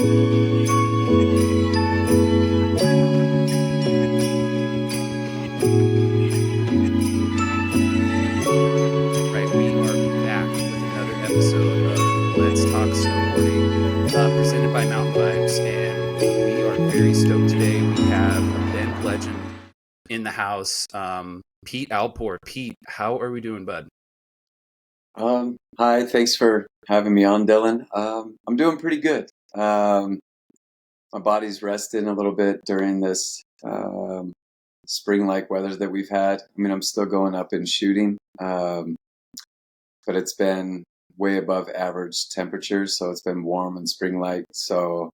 Right, we are back with another episode of Let's Talk Snowboarding, presented by Mountain Vibes, and we are very stoked today. We have a bend legend in the house, Pete Alport. Pete, how are we doing, bud? Hi, thanks for having me on, Dylan. I'm doing pretty good. My body's resting a little bit during this spring-like weather that we've had. I mean, I'm still going up and shooting, but it's been way above average temperatures, so it's been warm and spring-like. So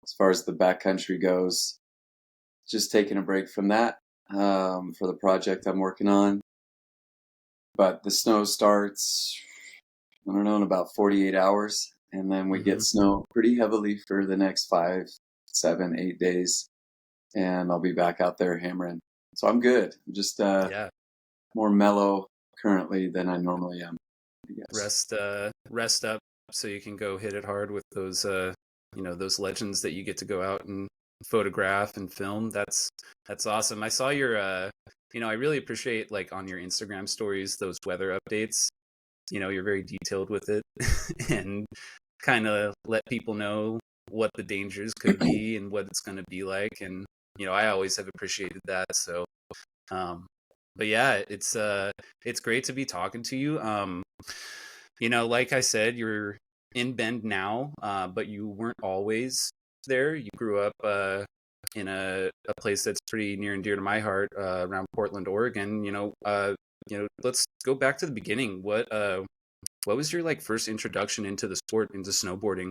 as far as the backcountry goes, just taking a break from that for the project I'm working on. But the snow starts, I don't know, in about 48 hours. And then we Mm-hmm. get snow pretty heavily for the next 5, 7, 8 days. And I'll be back out there hammering. So I'm good. I'm just Yeah, more mellow currently than I normally am, I guess. rest up so you can go hit it hard with those, those legends that you get to go out and photograph and film. That's awesome. I saw your, I really appreciate like on your Instagram stories those weather updates. You're very detailed with it and kind of let people know what the dangers could be and what it's going to be like. And I always have appreciated that. So um but yeah, it's great to be talking to you. Like I said, you're in Bend now, but you weren't always there. You grew up in a place that's pretty near and dear to my heart, around Portland, Oregon. Let's go back to the beginning. What was your like first introduction into the sport, into snowboarding,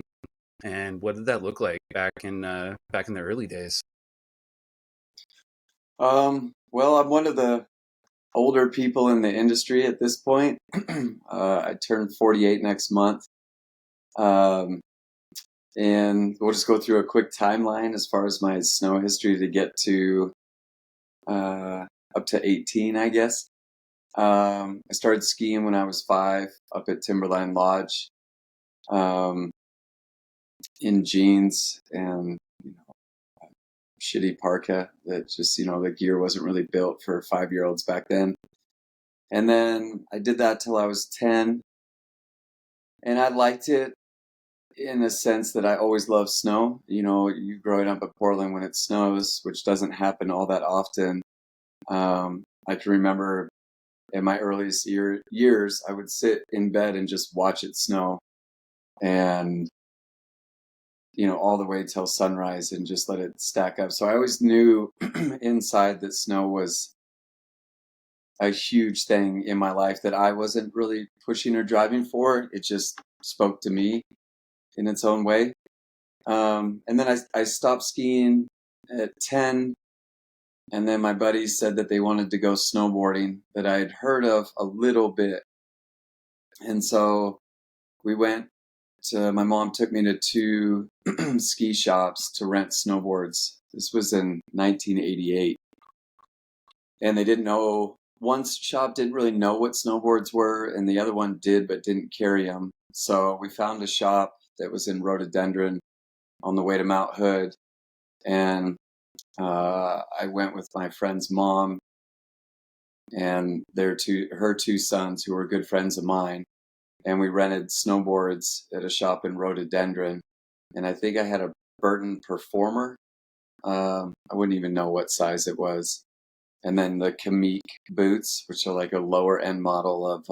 and what did that look like back in the early days? Well, I'm one of the older people in the industry at this point. I turn 48 next month. Um, and we'll just go through a quick timeline as far as my snow history to get to uh, up to 18, I guess. I started skiing when I was 5 up at Timberline Lodge, um, in jeans and shitty parka that just, the gear wasn't really built for 5-year-olds back then. And then I did that till I was 10, and I liked it in a sense that I always loved snow. You growing up in Portland when it snows, which doesn't happen all that often. I can remember in my earliest years, I would sit in bed and just watch it snow, and all the way till sunrise, and just let it stack up. So I always knew inside that snow was a huge thing in my life that I wasn't really pushing or driving for. It just spoke to me in its own way. And then I stopped skiing at 10. And then my buddies said that they wanted to go snowboarding, that I had heard of a little bit. And so we went my mom took me to 2 ski shops to rent snowboards. This was in 1988. And they didn't know, one shop didn't really know what snowboards were, and the other one did, but didn't carry them. So we found a shop that was in Rhododendron on the way to Mount Hood. And I went with my friend's mom and her 2 sons, who were good friends of mine. And we rented snowboards at a shop in Rhododendron. And I think I had a Burton Performer. I wouldn't even know what size it was. And then the Kamik boots, which are like a lower end model of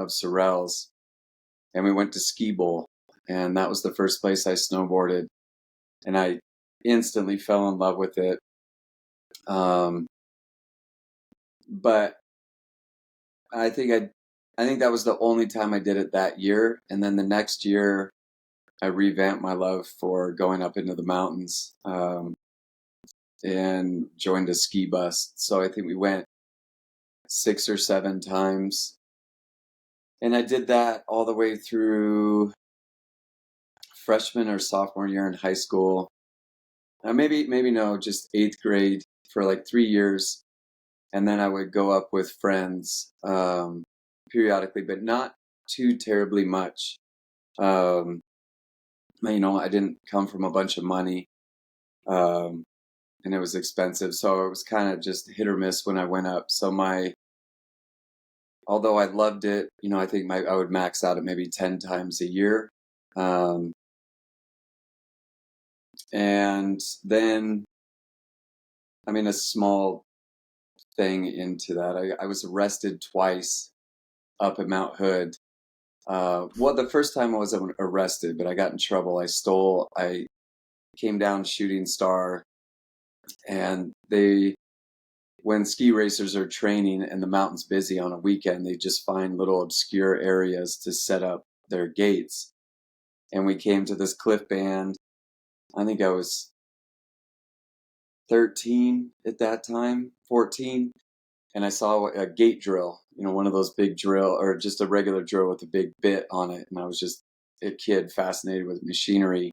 Sorels. And we went to Ski Bowl, and that was the first place I snowboarded, and I instantly fell in love with it. Um, but I think that was the only time I did it that year. And then the next year, I revamped my love for going up into the mountains, and joined a ski bus. So I think we went 6 or 7 times. And I did that all the way through freshman or sophomore year in high school. Maybe no, just 8th grade for like 3 years. And then I would go up with friends, periodically, but not too terribly much. Um, I didn't come from a bunch of money, and it was expensive. So it was kind of just hit or miss when I went up. So although I loved it, I think I would max out at maybe 10 times a year. Um, and then, a small thing into that, I was arrested twice up at Mount Hood. Well, the first time I wasn't arrested, but I got in trouble. I came down Shooting Star, and when ski racers are training and the mountain's busy on a weekend, they just find little obscure areas to set up their gates. And we came to this cliff band. I think I was 13 at that time, 14. And I saw a gate drill, one of those big drill, or just a regular drill with a big bit on it. And I was just a kid fascinated with machinery.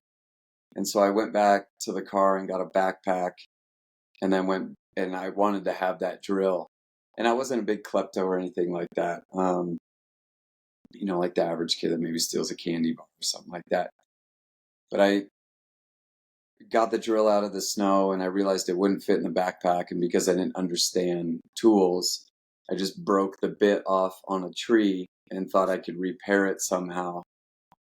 And so I went back to the car and got a backpack, and then and I wanted to have that drill. And I wasn't a big klepto or anything like that. Like the average kid that maybe steals a candy bar or something like that. But I got the drill out of the snow, and I realized it wouldn't fit in the backpack. And because I didn't understand tools, I just broke the bit off on a tree and thought I could repair it somehow.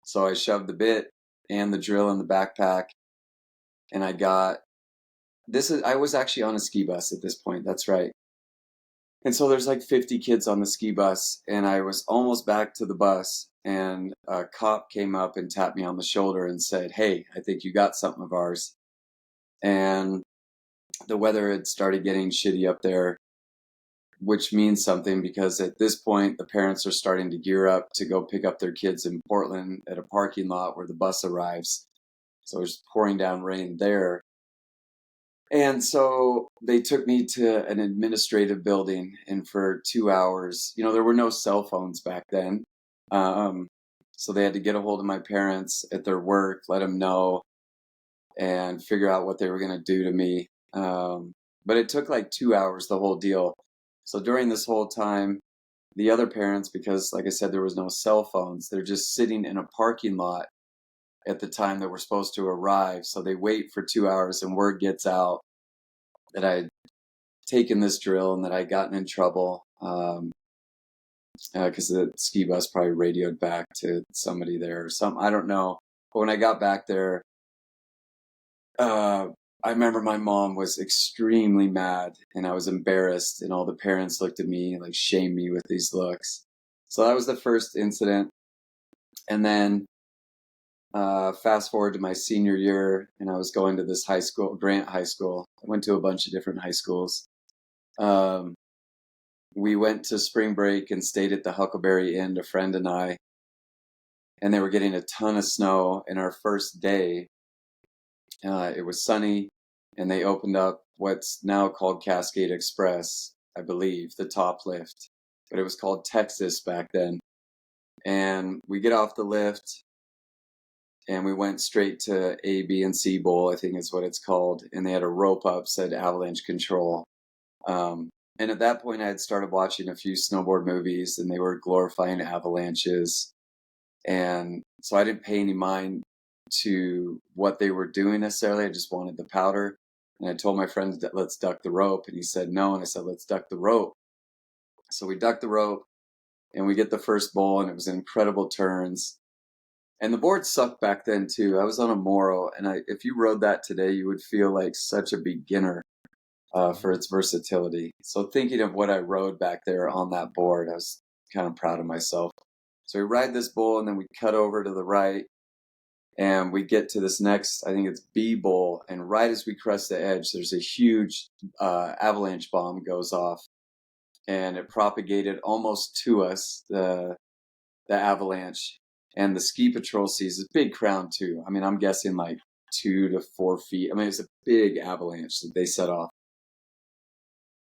So I shoved the bit and the drill in the backpack, and I was actually on a ski bus at this point. That's right. And so there's like 50 kids on the ski bus, and I was almost back to the bus, and a cop came up and tapped me on the shoulder and said, "Hey, I think you got something of ours." And the weather had started getting shitty up there, which means something, because at this point the parents are starting to gear up to go pick up their kids in Portland at a parking lot where the bus arrives. So it was pouring down rain there. And so they took me to an administrative building, and for 2 hours, there were no cell phones back then. So they had to get a hold of my parents at their work, let them know, and figure out what they were going to do to me. But it took like 2 hours, the whole deal. So during this whole time, the other parents, because like I said, there was no cell phones, they're just sitting in a parking lot at the time that we're supposed to arrive. So they wait for 2 hours, and word gets out that I had taken this drill and that I'd gotten in trouble, because the ski bus probably radioed back to somebody there or something. I don't know. But when I got back there, I remember my mom was extremely mad, and I was embarrassed, and all the parents looked at me, like shamed me with these looks. So that was the first incident. And then fast forward to my senior year, and I was going to this high school, Grant High School. I went to a bunch of different high schools. We went to spring break and stayed at the Huckleberry Inn, a friend and I, and they were getting a ton of snow. And our first day, it was sunny, and they opened up what's now called Cascade Express, I believe, the top lift, but it was called Texas back then. And we get off the lift, and we went straight to A, B, and C Bowl, I think is what it's called. And they had a rope up, said avalanche control. And at that point, I had started watching a few snowboard movies, and they were glorifying avalanches. And so I didn't pay any mind to what they were doing necessarily. I just wanted the powder. And I told my friend, let's duck the rope. And he said no. And I said, let's duck the rope. So we ducked the rope, and we get the first bowl, and it was incredible turns. And the board sucked back then too. I was on a Moro, and if you rode that today, you would feel like such a beginner for its versatility. So thinking of what I rode back there on that board, I was kind of proud of myself. So we ride this bowl, and then we cut over to the right, and we get to this next, I think it's B bowl, and right as we crest the edge, there's a huge avalanche bomb goes off, and it propagated almost to us, the avalanche. And the ski patrol sees this big crown too. I mean, I'm guessing like 2 to 4 feet. I mean, it's a big avalanche that they set off.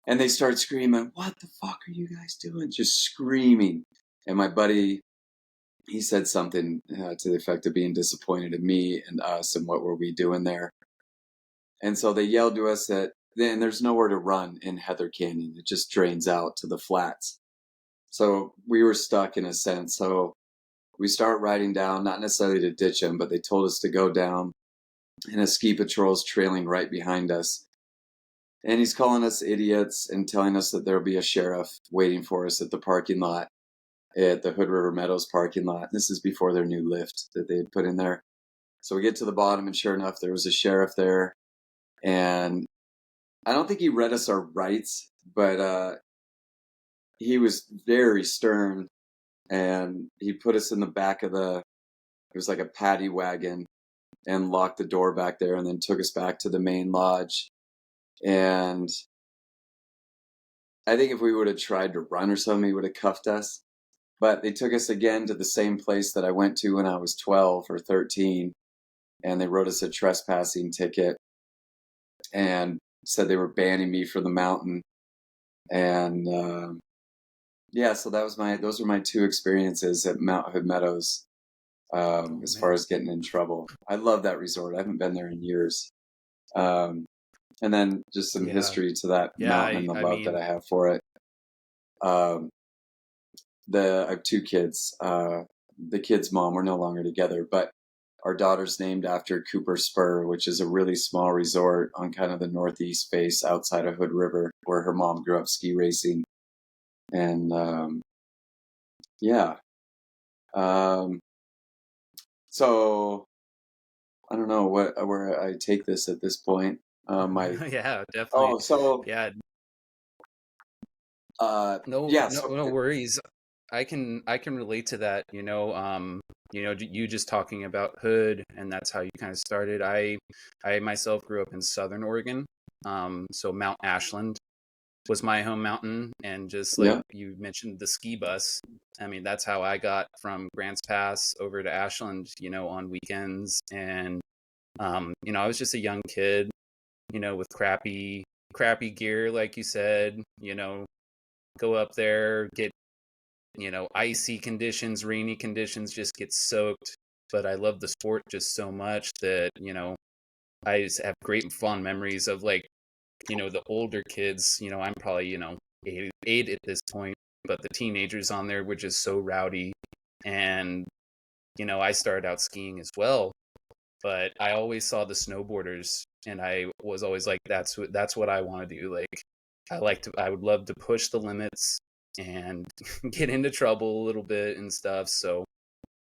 And they start screaming, "What the fuck are you guys doing?" Just screaming. And my buddy, he said something to the effect of being disappointed in me and us and what were we doing there. And so they yelled to us that then there's nowhere to run in Heather Canyon. It just drains out to the flats. So we were stuck in a sense. So we start riding down, not necessarily to ditch him, but they told us to go down, and a ski patrol's trailing right behind us. And he's calling us idiots and telling us that there'll be a sheriff waiting for us at the parking lot, at the Hood River Meadows parking lot. This is before their new lift that they had put in there. So we get to the bottom, and sure enough, there was a sheriff there. And I don't think he read us our rights, but he was very stern, and he put us in the back of it was like a paddy wagon, and locked the door back there, and then took us back to the main lodge. And I think if we would have tried to run or something, he would have cuffed us. But they took us again to the same place that I went to when I was 12 or 13, and they wrote us a trespassing ticket and said they were banning me from the mountain. And yeah, so those were my two experiences at Mount Hood Meadows. As far as getting in trouble. I love that resort. I haven't been there in years. And then just some history to that mountain and the love that I have for it. I have two kids. The kid's mom, we're no longer together, but our daughter's named after Cooper Spur, which is a really small resort on kind of the northeast face outside of Hood River, where her mom grew up ski racing. And yeah. So I don't know where I take this at this point. Yeah, definitely. Oh, so yeah. No worries. I can relate to that. You just talking about Hood, and that's how you kind of started. I myself grew up in Southern Oregon, so Mount Ashland was my home mountain, and just like you mentioned, the ski bus. I mean, that's how I got from Grants Pass over to Ashland, on weekends. And I was just a young kid, with crappy gear, like you said. Go up there, get icy conditions, rainy conditions, just get soaked. But I love the sport just so much that I just have great fond memories of, like, the older kids. I'm probably 8 at this point, but the teenagers on there were just so rowdy. And I started out skiing as well, but I always saw the snowboarders, and I was always like, that's what I want to do. Like, I would love to push the limits and get into trouble a little bit and stuff. So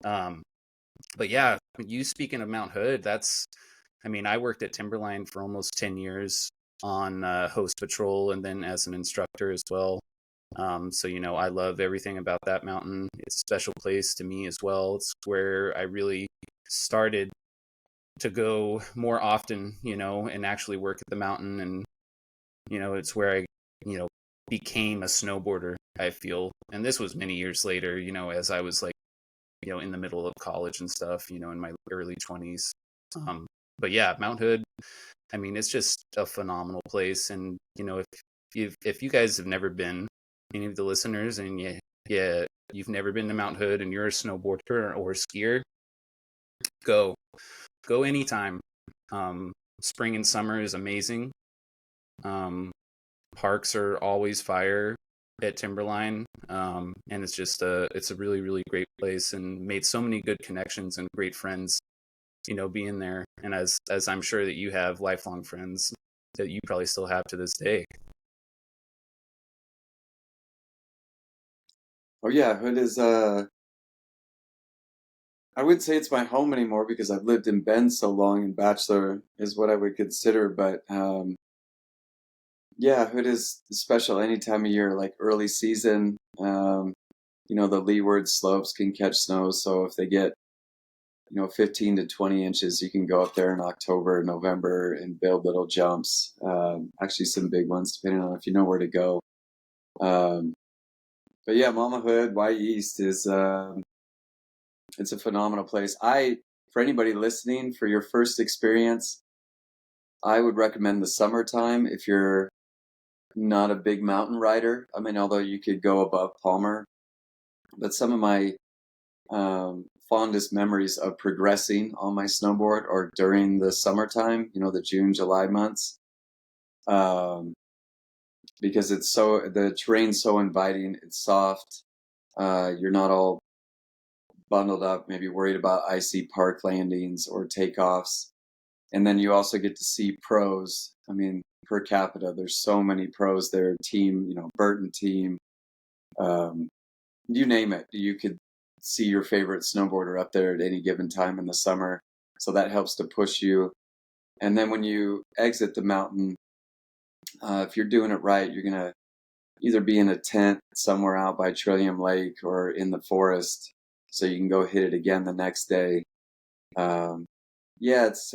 but yeah, you speaking of Mount Hood, I worked at Timberline for almost 10 years on host patrol, and then as an instructor as well. So I love everything about that mountain. It's a special place to me as well. It's where I really started to go more often, and actually work at the mountain. And it's where I became a snowboarder, I feel. And this was many years later, as I was like, in the middle of college and stuff, in my early 20s. But yeah, Mount Hood, it's just a phenomenal place. And if you guys have never been, any of the listeners, and you've never been to Mount Hood and you're a snowboarder or skier, go anytime. Spring and summer is amazing. Parks are always fire at Timberline, and it's just it's a really, really great place, and made so many good connections and great friends, being there. And as I'm sure that you have lifelong friends that you probably still have to this day. Oh yeah, Hood is I wouldn't say it's my home anymore because I've lived in Bend so long, and Bachelor is what I would consider. But yeah, Hood is special any time of year, like early season. The leeward slopes can catch snow, so if they get 15 to 20 inches, you can go up there in October, November, and build little jumps. Actually, some big ones, depending on if you know where to go. But yeah, Mama Hood, Y East is it's a phenomenal place. For anybody listening, for your first experience, I would recommend the summertime if you're not a big mountain rider. Although you could go above Palmer, but some of my fondest memories of progressing on my snowboard or during the summertime, the June, July months, because the terrain's so inviting, it's soft, you're not all bundled up, maybe worried about icy park landings or takeoffs. And then you also get to see pros. I mean, per capita, there's so many pros there. Team, Burton team, um, you name it. You could see your favorite snowboarder up there at any given time in the summer. So that helps to push you. And then when you exit the mountain, if you're doing it right, you're going to either be in a tent somewhere out by Trillium Lake or in the forest, so you can go hit it again the next day. Yeah, it's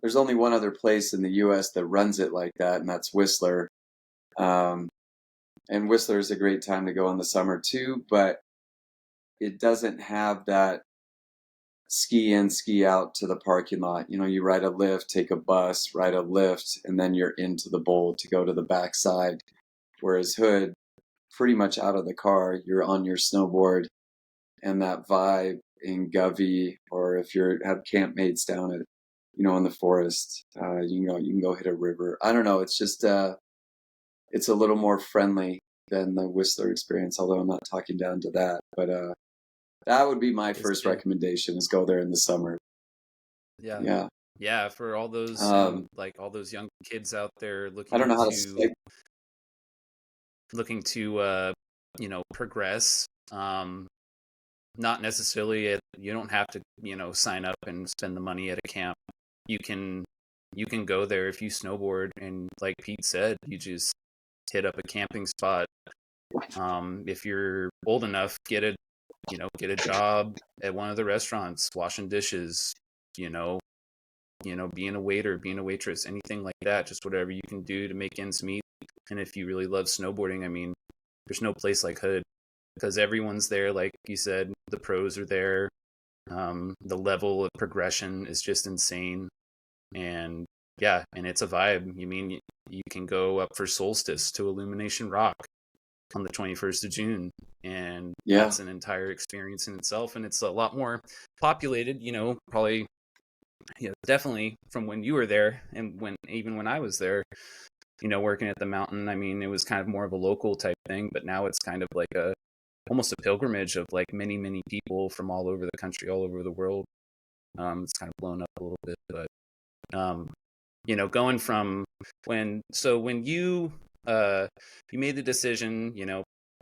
there's only one other place in the U.S. that runs it like that, and that's Whistler. Um, and Whistler is a great time to go in the summer too, but it doesn't have that ski in, ski out to the parking lot. You ride a lift, take a bus, ride a lift, and then you're into the bowl to go to the backside. Whereas Hood, pretty much out of the car, you're on your snowboard, and that vibe in Govey, or if you have campmates down at, in the forest, you can go hit a river. I don't know. It's just, it's a little more friendly than the Whistler experience, although I'm not talking down to that. But that would be my first recommendation: is go there in the summer. Yeah. Yeah, for all those like all those young kids out there looking I don't know how to progress. Not necessarily you don't have to, sign up and spend the money at a camp. You can go there if you snowboard, and like Pete said, you just hit up a camping spot. If you're old enough, get a job at one of the restaurants, washing dishes, being a waiter, being a waitress, anything like that, just whatever you can do to make ends meet. And if you really love snowboarding, I mean, there's no place like Hood, because everyone's there. Like you said, the pros are there. The level of progression is just insane. And yeah, and it's a vibe. You can go up for solstice to Illumination Rock on the 21st of June, and that's an entire experience in itself. And it's a lot more populated, probably, definitely from when you were there, and even when I was there, working at the mountain. I mean, it was kind of more of a local type thing, but now it's kind of like almost a pilgrimage of like many, many people from all over the country, all over the world. It's kind of blown up a little bit, but going from when you made the decision,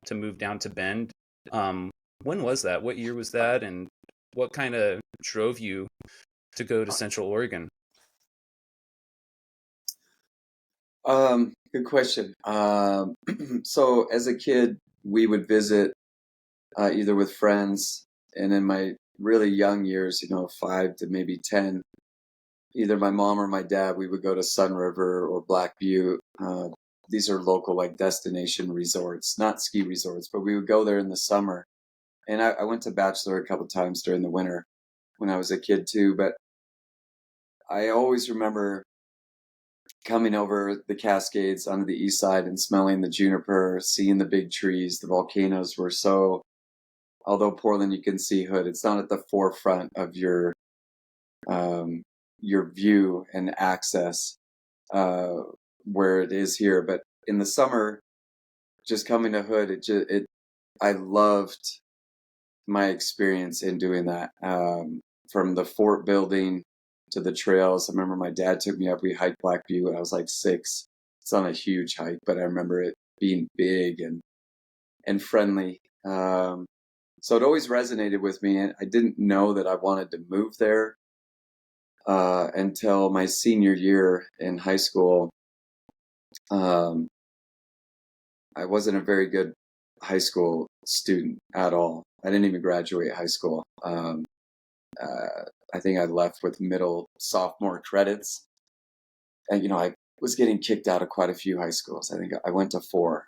to move down to Bend, when was that? What year was that? And what kind of drove you to go to Central Oregon? Good question. So as a kid, we would visit either with friends, and in my really young years, 5 to maybe 10, either my mom or my dad, we would go to Sun River or Black Butte. These are local, like, destination resorts, not ski resorts, but we would go there in the summer. And I went to Bachelor a couple times during the winter when I was a kid too, but I always remember coming over the Cascades onto the east side and smelling the juniper, seeing the big trees. The volcanoes were so, although Portland, you can see Hood, it's not at the forefront of your view and access where it is here. But in the summer, just coming to Hood, I loved my experience in doing that. From the fort building to the trails. I remember my dad took me up. We hiked Black Butte when I was like 6. It's not a huge hike, but I remember it being big and friendly. So it always resonated with me, and I didn't know that I wanted to move there until my senior year in high school. I wasn't a very good high school student at all. I didn't even graduate high school. I think I left with middle sophomore credits. And, I was getting kicked out of quite a few high schools. I think I went to 4.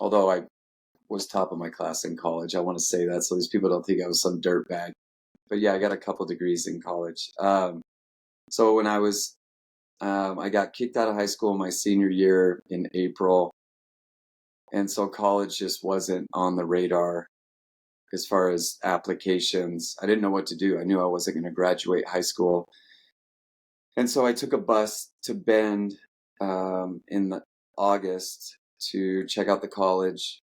Although I was top of my class in college. I want to say that so these people don't think I was some dirtbag. But yeah, I got a couple degrees in college. So when I got kicked out of high school my senior year in April. And so college just wasn't on the radar as far as applications. I didn't know what to do. I knew I wasn't going to graduate high school. And so I took a bus to Bend in August to check out the college.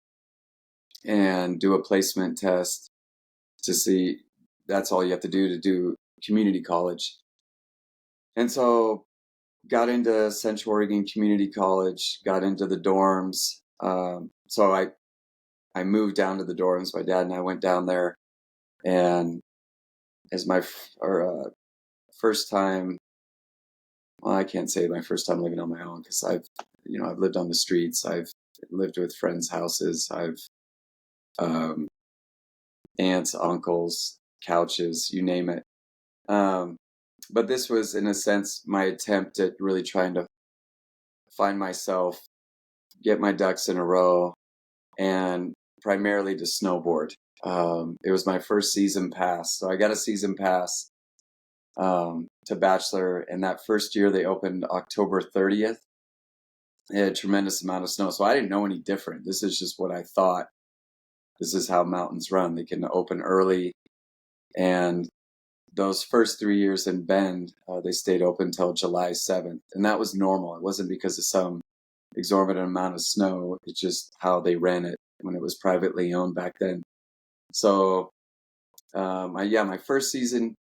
and do a placement test to see. That's all you have to do community college. And so got into Central Oregon Community College, got into the dorms. So I moved down to the dorms. My dad and I went down there, and as my first time, well, I can't say my first time living on my own, because I've lived on the streets. I've lived with friends' houses. I've aunts, uncles, couches, you name it. But this was, in a sense, my attempt at really trying to find myself, get my ducks in a row, and primarily to snowboard. It was my first season pass. So I got a season pass to Bachelor, and that first year they opened October 30th. They had a tremendous amount of snow. So I didn't know any different. This is just what I thought. This is how mountains run. They can open early. And those first 3 years in Bend, they stayed open until July 7th. And that was normal. It wasn't because of some exorbitant amount of snow. It's just how they ran it when it was privately owned back then. So, my first season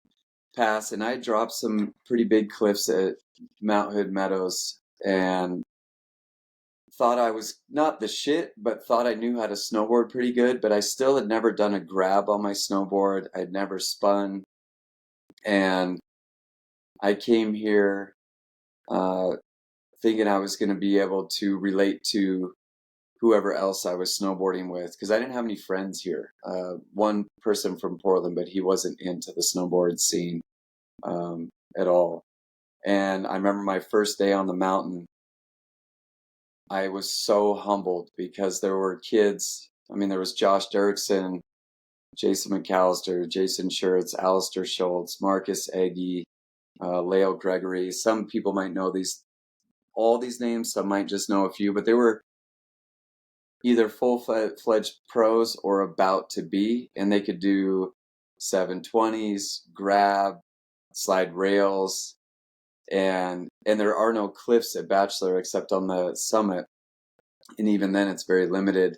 pass, and I dropped some pretty big cliffs at Mount Hood Meadows, and thought I was not the shit, but thought I knew how to snowboard pretty good, but I still had never done a grab on my snowboard. I'd never spun. And I came here thinking I was going to be able to relate to whoever else I was snowboarding with, because I didn't have any friends here. One person from Portland, but he wasn't into the snowboard scene at all. And I remember my first day on the mountain, I was so humbled because there were kids. I mean, there was Josh Dirksen, Jason McAllister, Jason Schertz, Alistair Schultz, Marcus Eggy, Leo Gregory. Some people might know all these names. Some might just know a few, but they were either full-fledged pros or about to be, and they could do 720s, grab, slide rails, and there are no cliffs at Bachelor except on the summit, and even then it's very limited.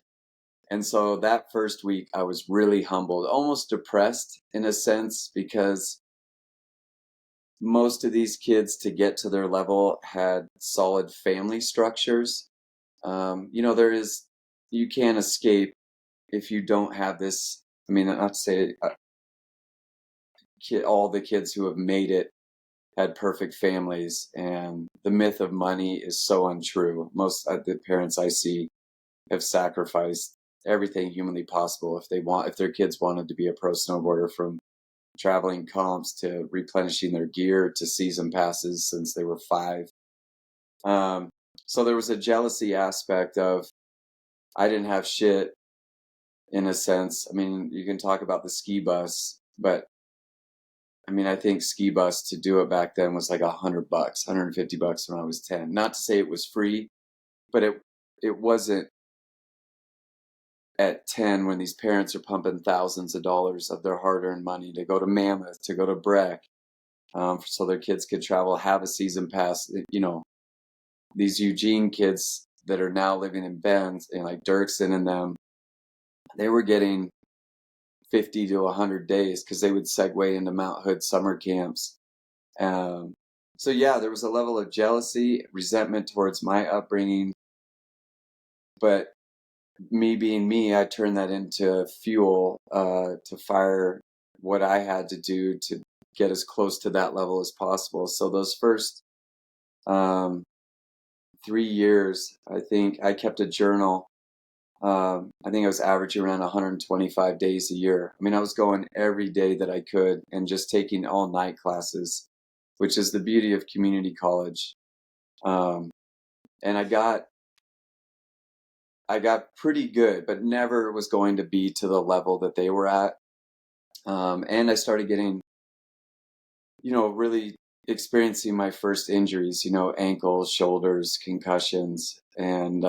And so that first week I was really humbled, almost depressed in a sense, because most of these kids, to get to their level, had solid family structures. You can't escape if you don't have this. I mean, not to say all the kids who have made it had perfect families, and the myth of money is so untrue. Most of the parents I see have sacrificed everything humanly possible if their kids wanted to be a pro snowboarder, from traveling comps to replenishing their gear to season passes since they were 5. So there was a jealousy aspect of, I didn't have shit, in a sense. I mean, you can talk about the ski bus, but I mean, I think ski bus to do it back then was like $100, $150 when I was 10. Not to say it was free, but it wasn't at 10 when these parents are pumping thousands of dollars of their hard-earned money to go to Mammoth, to go to Breck, so their kids could travel, have a season pass. These Eugene kids that are now living in Bend, and like Dirksen and them, they were getting 50 to 100 days because they would segue into Mount Hood summer camps. So yeah, there was a level of jealousy, resentment towards my upbringing, but me being me, I turned that into fuel to fire what I had to do to get as close to that level as possible. So those first 3 years, I think I kept a journal. I think I was averaging around 125 days a year. I mean, I was going every day that I could and just taking all night classes, which is the beauty of community college. And I got pretty good, but never was going to be to the level that they were at. And I started getting, really experiencing my first injuries, ankles, shoulders, concussions, and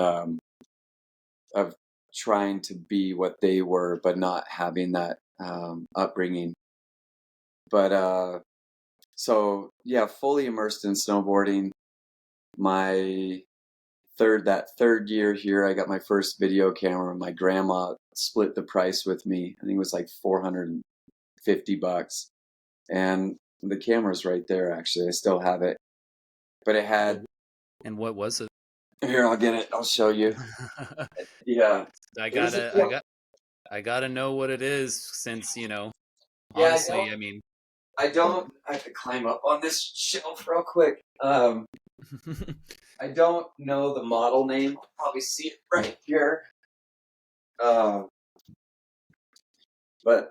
of trying to be what they were, but not having that upbringing. But so yeah, fully immersed in snowboarding. My third year here, I got my first video camera. My grandma split the price with me. I think it was like $450, and the camera's right there. Actually, I still have it, but it had. And what was it? Here, I'll get it. I'll show you. Yeah, I it was a. I gotta know what it is, since, Yeah, honestly, I mean, I have to climb up on this shelf real quick. I don't know the model name. I'll probably see it right here. But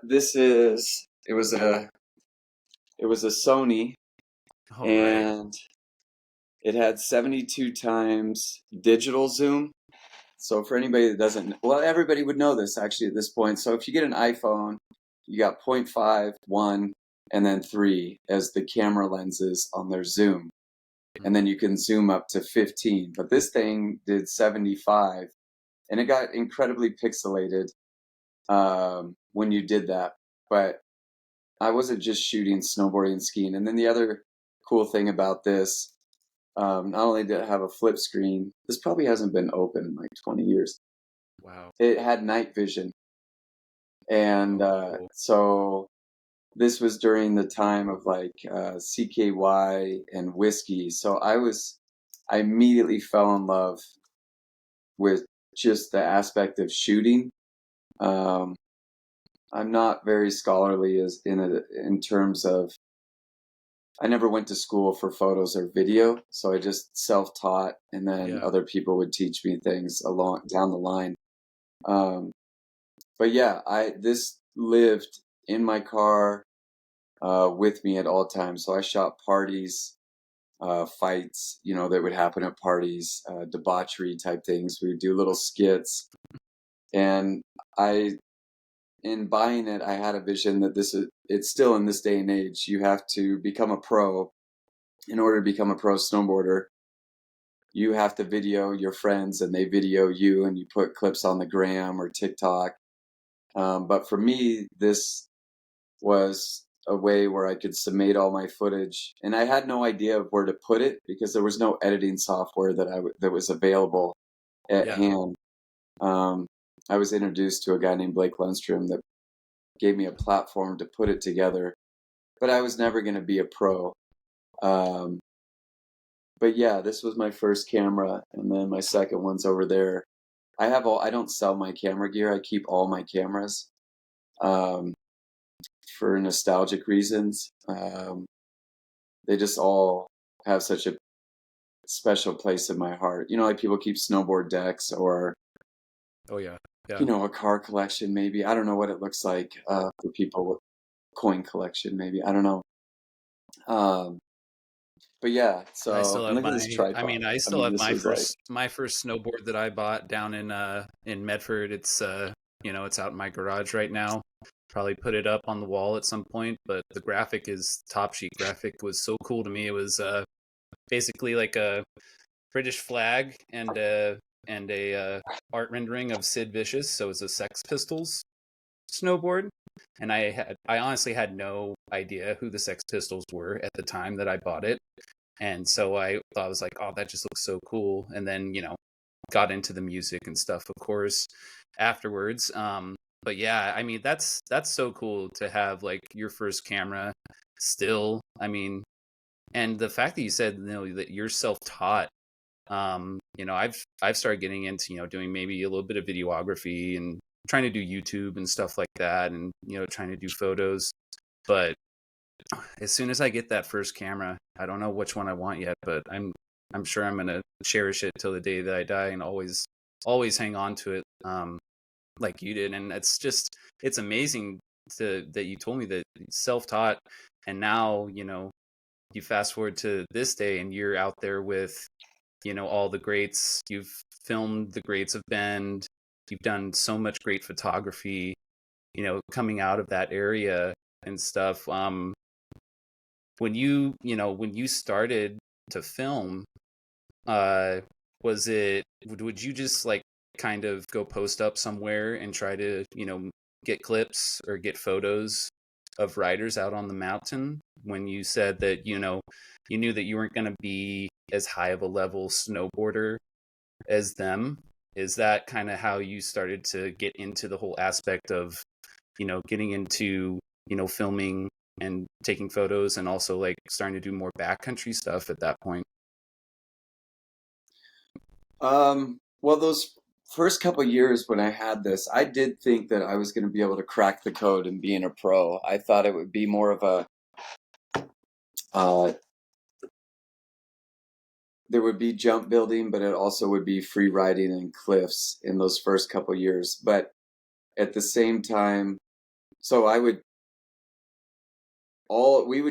it was a Sony, all right. and it had 72 times digital zoom. So for anybody that doesn't, well, everybody would know this actually at this point. So if you get an iPhone, you got 0.5, 1, and then 3 as the camera lenses on their zoom. And then you can zoom up to 15. But this thing did 75, and it got incredibly pixelated when you did that. But I wasn't just shooting snowboarding and skiing. And then the other cool thing about this, not only did it have a flip screen, this probably hasn't been open in like 20 years. Wow. It had night vision. And Cool. so this was during the time of like CKY and whiskey. So I immediately fell in love with just the aspect of shooting. Um, I'm not very scholarly in terms of, I never went to school for photos or video, so I just self-taught, and then Yeah. other people would teach me things along down the line. But yeah, this lived in my car with me at all times. So I shot parties, fights, that would happen at parties, debauchery type things. We would do little skits, and in buying it, I had a vision that it's still in this day and age. You have to become a pro. In order to become a pro snowboarder, you have to video your friends and they video you, and you put clips on the gram or TikTok. But for me, this was a way where I could summate all my footage, and I had no idea of where to put it because there was no editing software that was available at Yeah. hand. I was introduced to a guy named Blake Lundstrom that gave me a platform to put it together, but I was never going to be a pro. But yeah, this was my first camera, and then my second one's over there. I don't sell my camera gear. I keep all my cameras for nostalgic reasons. They just all have such a special place in my heart. Like people keep snowboard decks or, Oh yeah. Yeah. a car collection maybe. I don't know what it looks like for people with coin collection maybe. I don't know. But yeah, I still and have look at this tripod. I still have This was like, my first snowboard that I bought down in Medford. It's it's out in my garage right now. Probably put it up on the wall at some point, but the graphic is top sheet graphic was so cool to me. It was basically like a British flag and a art rendering of Sid Vicious, so it's a Sex Pistols snowboard. And I honestly had no idea who the Sex Pistols were at the time that I bought it. And so I thought, I was like, oh, that just looks so cool. And then, got into the music and stuff, of course, afterwards. But yeah, I mean, that's so cool to have like your first camera still. I mean, and the fact that you said, that you're self-taught, I've started getting into, doing maybe a little bit of videography and trying to do YouTube and stuff like that, and, trying to do photos. But as soon as I get that first camera, I don't know which one I want yet, but I'm sure I'm gonna cherish it till the day that I die, and always hang on to it, like you did. And it's amazing that you told me that self-taught, and now you fast forward to this day, and you're out there with all the greats. You've filmed the greats of Bend. You've done so much great photography, coming out of that area and stuff. When you started to film, would you just like kind of go post up somewhere and try to, get clips or get photos of riders out on the mountain, when you said that, you knew that you weren't going to be as high of a level snowboarder as them? Is that kind of how you started to get into the whole aspect of, getting into, filming and taking photos, and also like starting to do more backcountry stuff at that point? Well, those first couple years when I had this, I did think that I was going to be able to crack the code and being a pro. I thought it would be more of a, uh, there would be jump building, but it also would be free riding and cliffs in those first couple years. But at the same time, so I would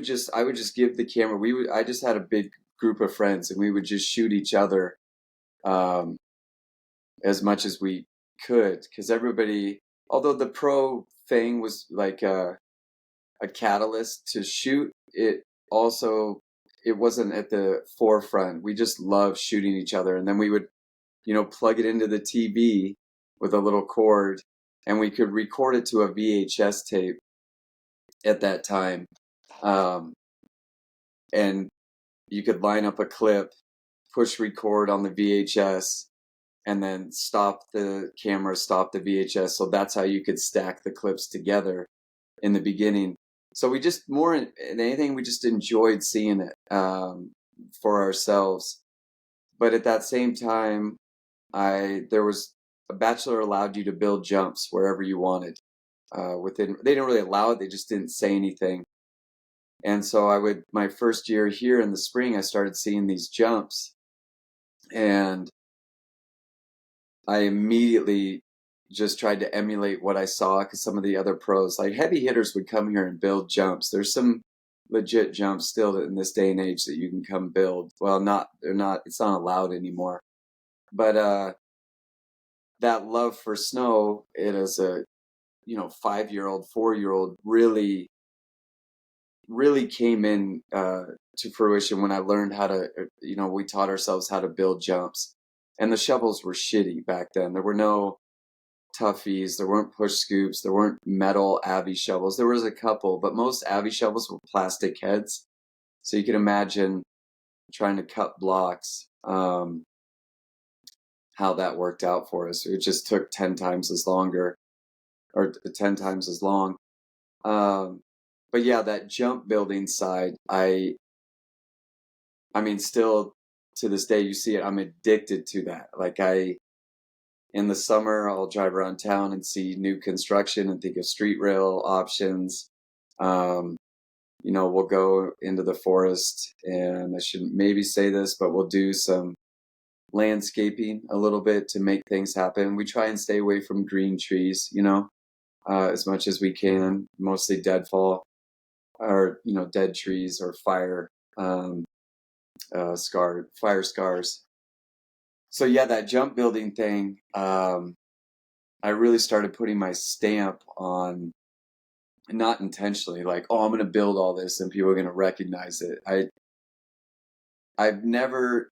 just give the camera. I just had a big group of friends, and we would just shoot each other, um, as much as we could, because everybody, although the pro thing was like a catalyst to shoot, it wasn't at the forefront. We just loved shooting each other, and then we would, plug it into the TV with a little cord, and we could record it to a VHS tape at that time. Um, and you could line up a clip, push record on the VHS, and then stop the camera, stop the VHS. So that's how you could stack the clips together in the beginning. So we just, more than anything, we just enjoyed seeing it, for ourselves. But at that same time, there was a bachelor allowed you to build jumps wherever you wanted. They didn't really allow it. They just didn't say anything. And so my first year here in the spring, I started seeing these jumps, and I immediately just tried to emulate what I saw, because some of the other pros, like heavy hitters, would come here and build jumps. There's some legit jumps still in this day and age that you can come build. Well, it's not allowed anymore. But that love for snow, it as a 5-year-old, 4-year-old, really really came in to fruition when I learned how to, we taught ourselves how to build jumps. And the shovels were shitty back then. There were no toughies, there weren't push scoops, there weren't metal Avi shovels. There was a couple, but most Avi shovels were plastic heads. So you can imagine trying to cut blocks, how that worked out for us. It just took 10 times as longer, or 10 times as long. But yeah, that jump building side, I mean, still to this day, you see it, I'm addicted to that. Like in the summer, I'll drive around town and see new construction and think of street rail options. We'll go into the forest, and I shouldn't maybe say this, but we'll do some landscaping a little bit to make things happen. We try and stay away from green trees, as much as we can, mostly deadfall, or, dead trees, or fire scars. So yeah, that jump building thing, I really started putting my stamp on, not intentionally, like, oh, I'm going to build all this and people are going to recognize it. I never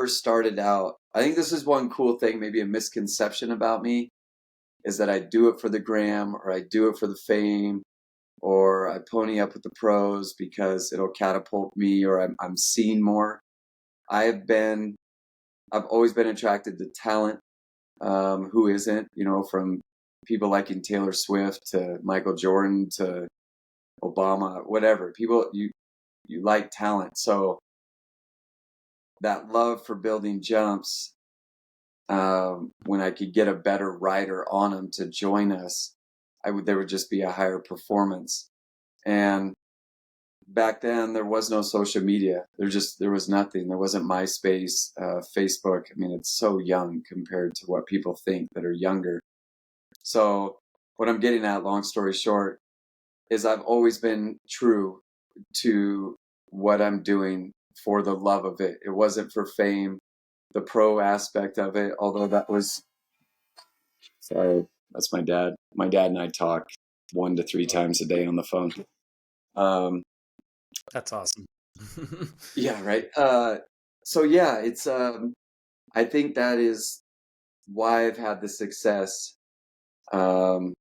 started out. I think this is one cool thing, maybe a misconception about me, is that I do it for the gram, or I do it for the fame, or I pony up with the pros because it'll catapult me, or I'm seen more. I've always been attracted to talent. Who isn't? From people liking Taylor Swift to Michael Jordan to Obama, whatever. People, you like talent. So that love for building jumps, when I could get a better rider on them to join us, there would just be a higher performance. And back then there was no social media. There was nothing. There wasn't MySpace, Facebook. I mean, it's so young compared to what people think that are younger. So what I'm getting at, long story short, is I've always been true to what I'm doing for the love of it. It wasn't for fame, the pro aspect of it, although sorry, that's my dad. My dad and I talk 1 to 3 times a day on the phone. That's awesome. Yeah, right. So yeah, it's I think that is why I've had the success. Not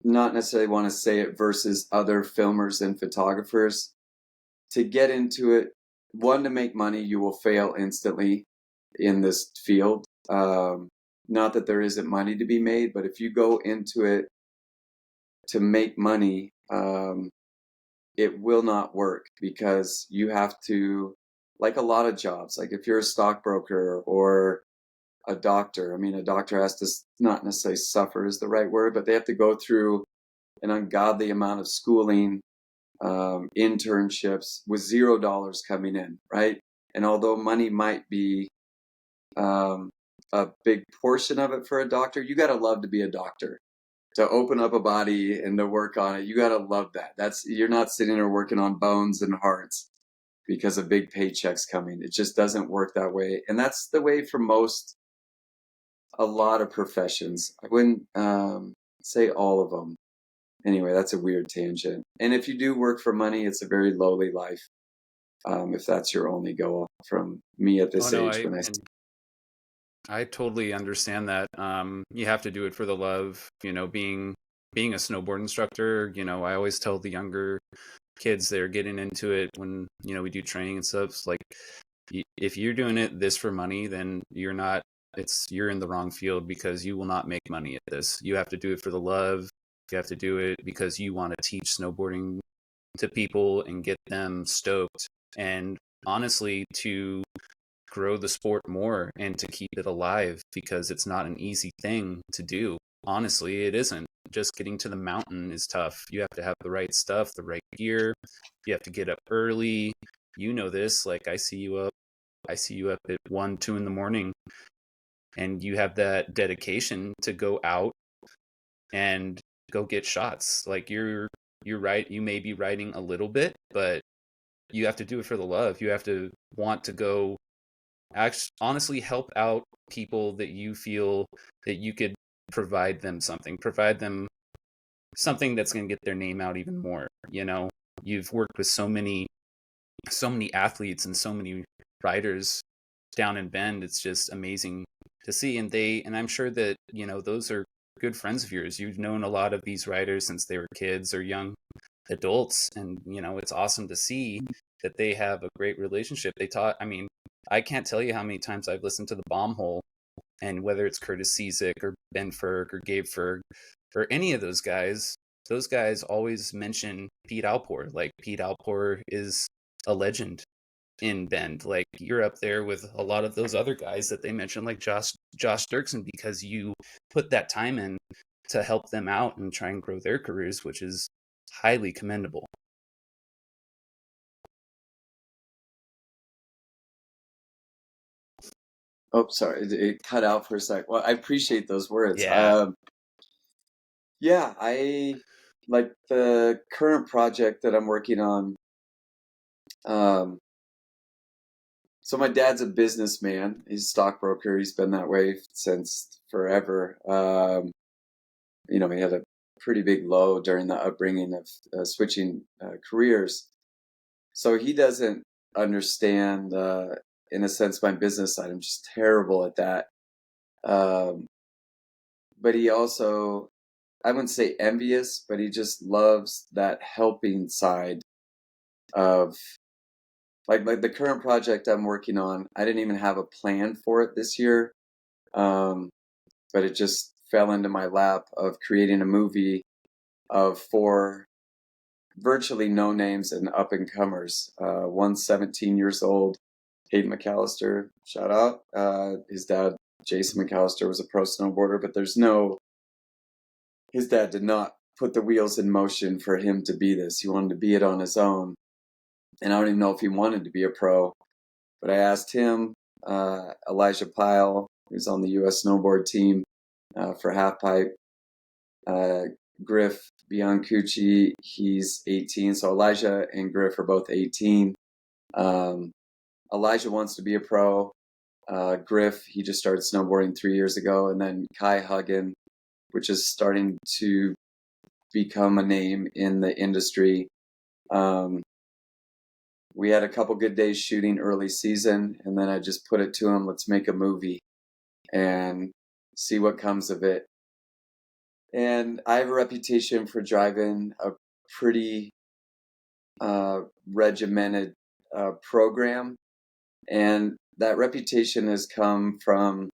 necessarily want to say it versus other filmers and photographers. To get into it, one, to make money, you will fail instantly. in this field. Not that there isn't money to be made, but if you go into it to make money, it will not work, because you have to, like a lot of jobs, like if you're a stockbroker or a doctor, I mean, a doctor has to not necessarily suffer is the right word, but they have to go through an ungodly amount of schooling, internships with $0 coming in, right? And although money might be a big portion of it for a doctor, you got to love to be a doctor. To open up a body and to work on it, you got to love that. You're not sitting there working on bones and hearts because of big paychecks coming. It just doesn't work that way. And that's the way for a lot of professions. I wouldn't say all of them. Anyway, that's a weird tangent. And if you do work for money, it's a very lowly life. If that's your only goal, from me at this age. I totally understand that. You have to do it for the love, being a snowboard instructor. I always tell the younger kids that are getting into it when, we do training and stuff. It's like, if you're doing this for money, then you're in the wrong field, because you will not make money at this. You have to do it for the love. You have to do it because you want to teach snowboarding to people and get them stoked. And honestly, to grow the sport more and to keep it alive, because it's not an easy thing to do. Honestly, it isn't. Just getting to the mountain is tough. You have to have the right stuff, the right gear. You have to get up early. You know this. Like, I see you up at 1, 2 in the morning, and you have that dedication to go out and go get shots. Like, you're right. You may be riding a little bit, but you have to do it for the love. You have to want to go honestly help out people that you feel that you could provide them something that's going to get their name out even more. You've worked with so many athletes and so many riders down in Bend. It's just amazing to see. And I'm sure that, those are good friends of yours. You've known a lot of these riders since they were kids or young adults. And, it's awesome to see that they have a great relationship. I can't tell you how many times I've listened to the Bomb Hole, and whether it's Curtis Cizik or Ben Ferg or Gabe Ferg or any of those guys always mention Pete Alport. Like, Pete Alport is a legend in Bend. Like, you're up there with a lot of those other guys that they mentioned, like Josh Dirksen, because you put that time in to help them out and try and grow their careers, which is highly commendable. Oh, sorry, it cut out for a sec. Well, I appreciate those words. Yeah. Yeah, I like the current project that I'm working on. So my dad's a businessman. He's a stockbroker. He's been that way since forever. He had a pretty big low during the upbringing of switching careers. So he doesn't understand, in a sense, my business side. I'm just terrible at that. But he also, I wouldn't say envious, but he just loves that helping side of, like the current project I'm working on. I didn't even have a plan for it this year, but it just fell into my lap of creating a movie of 4 virtually no names and up and comers. One's 17 years old, Hayden McAllister, shout out. His dad, Jason McAllister, was a pro snowboarder, but his dad did not put the wheels in motion for him to be this. He wanted to be it on his own. And I don't even know if he wanted to be a pro, but I asked him, Elijah Pyle, who's on the U.S. snowboard team for halfpipe, Griff Biancucci, he's 18. So Elijah and Griff are both 18. Elijah wants to be a pro. Griff, he just started snowboarding 3 years ago. And then Kai Huggin, which is starting to become a name in the industry. We had a couple good days shooting early season, and then I just put it to him, let's make a movie and see what comes of it. And I have a reputation for driving a pretty regimented program. And that reputation has come from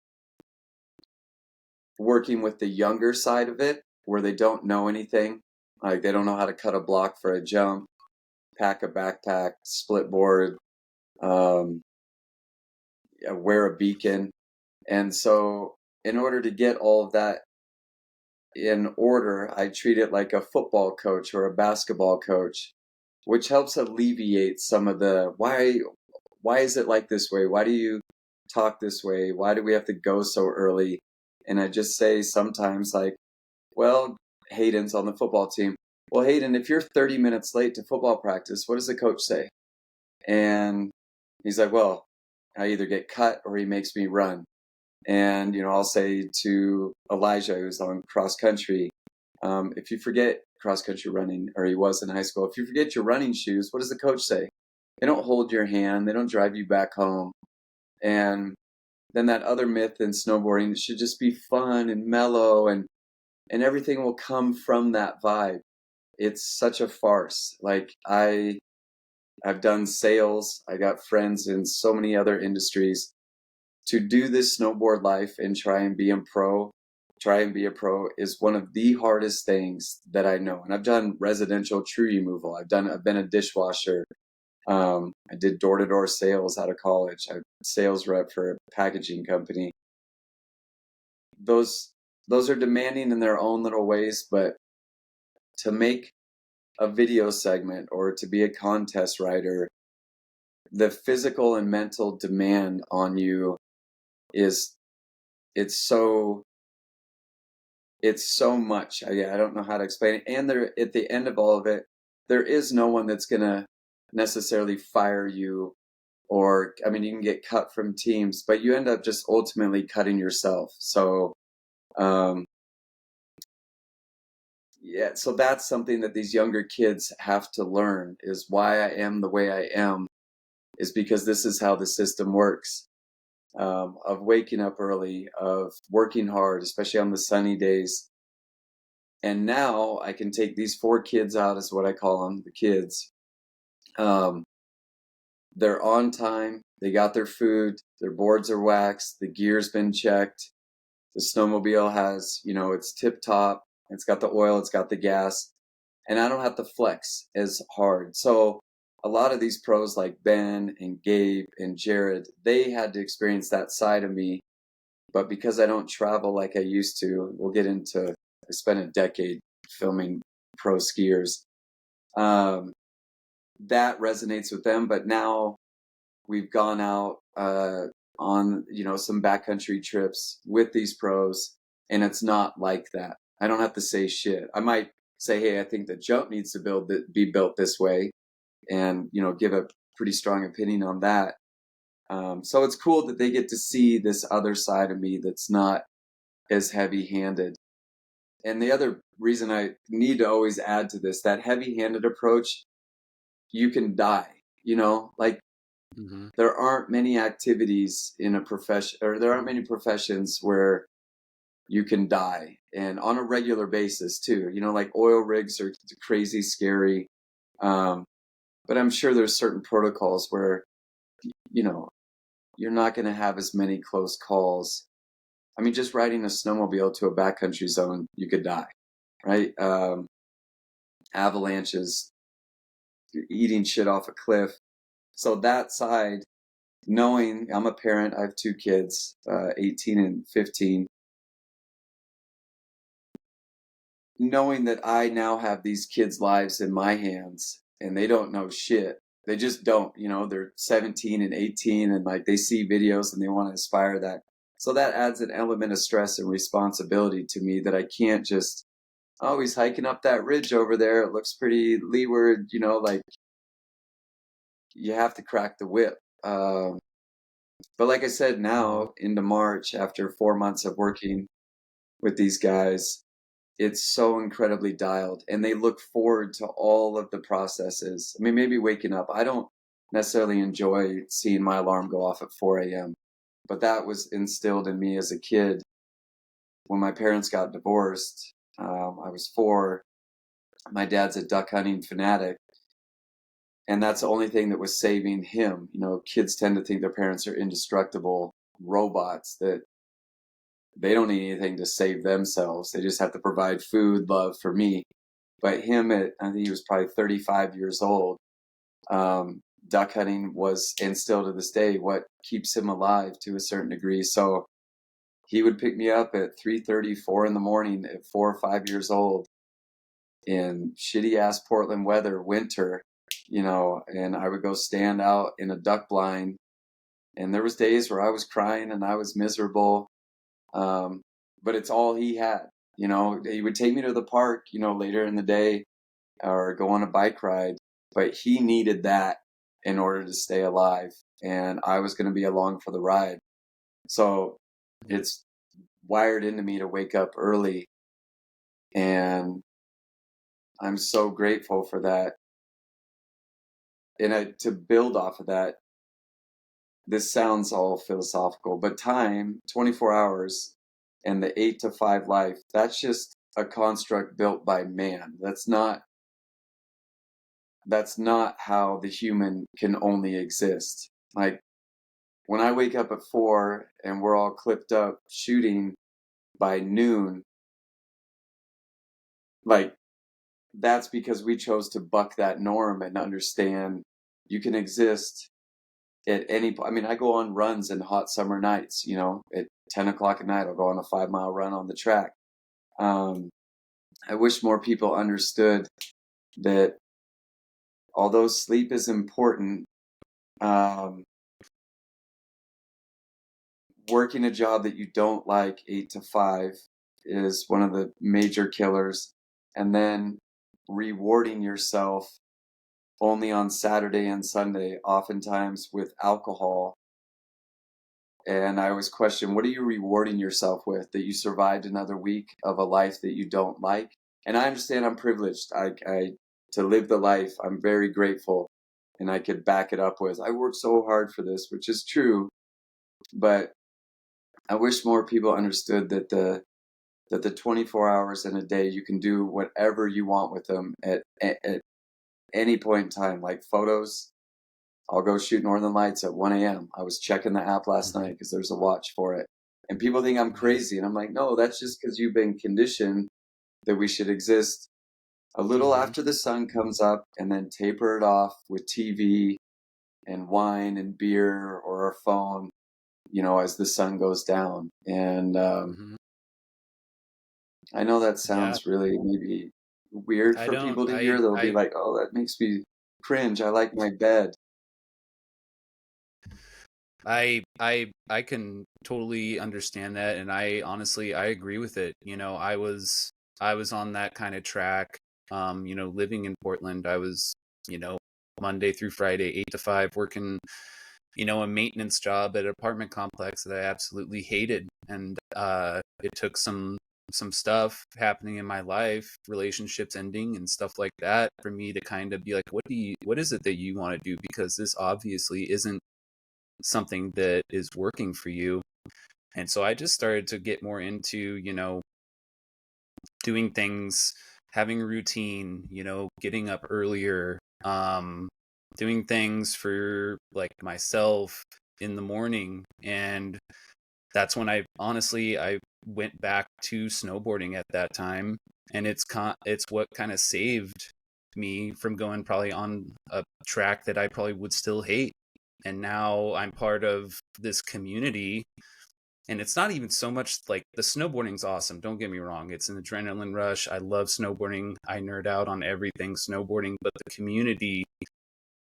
working with the younger side of it, where they don't know anything. Like they don't know how to cut a block for a jump, pack a backpack, split board, um, wear a beacon. And so in order to get all of that in order, I treat it like a football coach or a basketball coach, which helps alleviate some of the why is it like this way? Why do you talk this way? Why do we have to go so early? And I just say sometimes like, well, Hayden's on the football team. Well, Hayden, if you're 30 minutes late to football practice, what does the coach say? And he's like, well, I either get cut or he makes me run. And, I'll say to Elijah, who's on cross country, if you forget cross country running, or he was in high school, if you forget your running shoes, what does the coach say? They don't hold your hand. They don't drive you back home. And then that other myth in snowboarding, it should just be fun and mellow and everything will come from that vibe. It's such a farce. Like I've done sales. I got friends in so many other industries. To do this snowboard life and try and be a pro is one of the hardest things that I know. And I've done residential tree removal. I've been a dishwasher. I did door-to-door sales out of college. I'm a sales rep for a packaging company. Those are demanding in their own little ways, but to make a video segment or to be a contest writer, the physical and mental demand on you is it's so much. I don't know how to explain it. And there, at the end of all of it, there is no one that's gonna necessarily fire you, or I mean, you can get cut from teams, but you end up just ultimately cutting yourself. So, yeah, so that's something that these younger kids have to learn, is why I am the way I am, is because this is how the system works. Of waking up early, of working hard, especially on the sunny days. And now I can take these 4 kids out, is what I call them, the kids. They're on time. They got their food. Their boards are waxed. The gear's been checked. The snowmobile has, it's tip top. It's got the oil. It's got the gas. And I don't have to flex as hard. So a lot of these pros like Ben and Gabe and Jared, they had to experience that side of me. But because I don't travel like I used to, I spent a decade filming pro skiers. That resonates with them. But now we've gone out on, some backcountry trips with these pros, and it's not like that. I don't have to say shit. I might say, hey, I think the jump needs to be built this way, and give a pretty strong opinion on that. So it's cool that they get to see this other side of me that's not as heavy-handed. And the other reason I need to always add to this, that heavy-handed approach, you can die, like there aren't many activities in a profession, or there aren't many professions where you can die, and on a regular basis too. Like oil rigs are crazy scary. But I'm sure there's certain protocols where, you're not going to have as many close calls. I mean, just riding a snowmobile to a backcountry zone, you could die, right? Avalanches, eating shit off a cliff. So that side, knowing I'm a parent, I have 2 kids, 18 and 15. Knowing that I now have these kids' lives in my hands and they don't know shit. They just don't, they're 17 and 18 and like they see videos and they want to aspire that. So that adds an element of stress and responsibility to me, that I can't just, oh, he's hiking up that ridge over there. It looks pretty leeward, like you have to crack the whip. But like I said, now into March, after 4 months of working with these guys, it's so incredibly dialed, and they look forward to all of the processes. I mean, maybe waking up. I don't necessarily enjoy seeing my alarm go off at 4 a.m., but that was instilled in me as a kid. When my parents got divorced, I was 4. My dad's a duck hunting fanatic, And that's the only thing that was saving him. You know, kids tend to think their parents are indestructible robots that they don't need anything to save themselves. They just have to provide food, love for me. But him at, I think he was probably 35 years old, duck hunting was, and still to this day, what keeps him alive to a certain degree. So he would pick me up at 3:30, 4 in the morning at 4 or 5 years old in shitty ass Portland weather, winter, you know, and I would go stand out in a duck blind. And there was days where I was crying and I was miserable. But it's all he had. You know, he would take me to the park, you know, later in the day or go on a bike ride, but he needed that in order to stay alive. And I was going to be along for the ride. So it's wired into me to wake up early. And I'm so grateful for that. And to build off of that, this sounds all philosophical, but time, 24 hours, and the 8 to 5 life, that's just a construct built by man. That's not how the human can only exist. Like when I wake up at 4 and we're all clipped up shooting by noon, like that's because we chose to buck that norm and understand you can exist at any point. I mean, I go on runs in hot summer nights, you know, at 10 o'clock at night, I'll go on a 5-mile run on the track. I wish more people understood that although sleep is important, working a job that you don't like 8 to 5 is one of the major killers. And then rewarding yourself only on Saturday and Sunday, oftentimes with alcohol. And I always question, what are you rewarding yourself with? That you survived another week of a life that you don't like? And I understand I'm privileged. I to live the life, I'm very grateful. And I could back it up with, I worked so hard for this, which is true. But I wish more people understood that the 24 hours in a day, you can do whatever you want with them at any point in time. Like photos, I'll go shoot Northern Lights at 1 a.m. I was checking the app last night because there's a watch for it. And people think I'm crazy. And I'm like, no, that's just because you've been conditioned that we should exist a little after the sun comes up and then taper it off with TV and wine and beer or our phone, you know, as the sun goes down. And I know that sounds really maybe weird for people to hear. They'll be like, oh, that makes me cringe. I like my bed. I can totally understand that, and I honestly I agree with it. You know, I was on that kind of track. You know, living in Portland, I was, you know, Monday through Friday, 8 to 5, working, you know, a maintenance job at an apartment complex that I absolutely hated. And it took some stuff happening in my life, relationships ending and stuff like that, for me to kind of be like, what is it that you want to do? Because this obviously isn't something that is working for you. And so I just started to get more into, you know, doing things, having a routine, you know, getting up earlier, doing things for like myself in the morning. And that's when I went back to snowboarding at that time. And it's what kind of saved me from going probably on a track that I probably would still hate. And now I'm part of this community, and it's not even so much like the snowboarding's awesome. Don't get me wrong. It's an adrenaline rush. I love snowboarding. I nerd out on everything snowboarding, but the community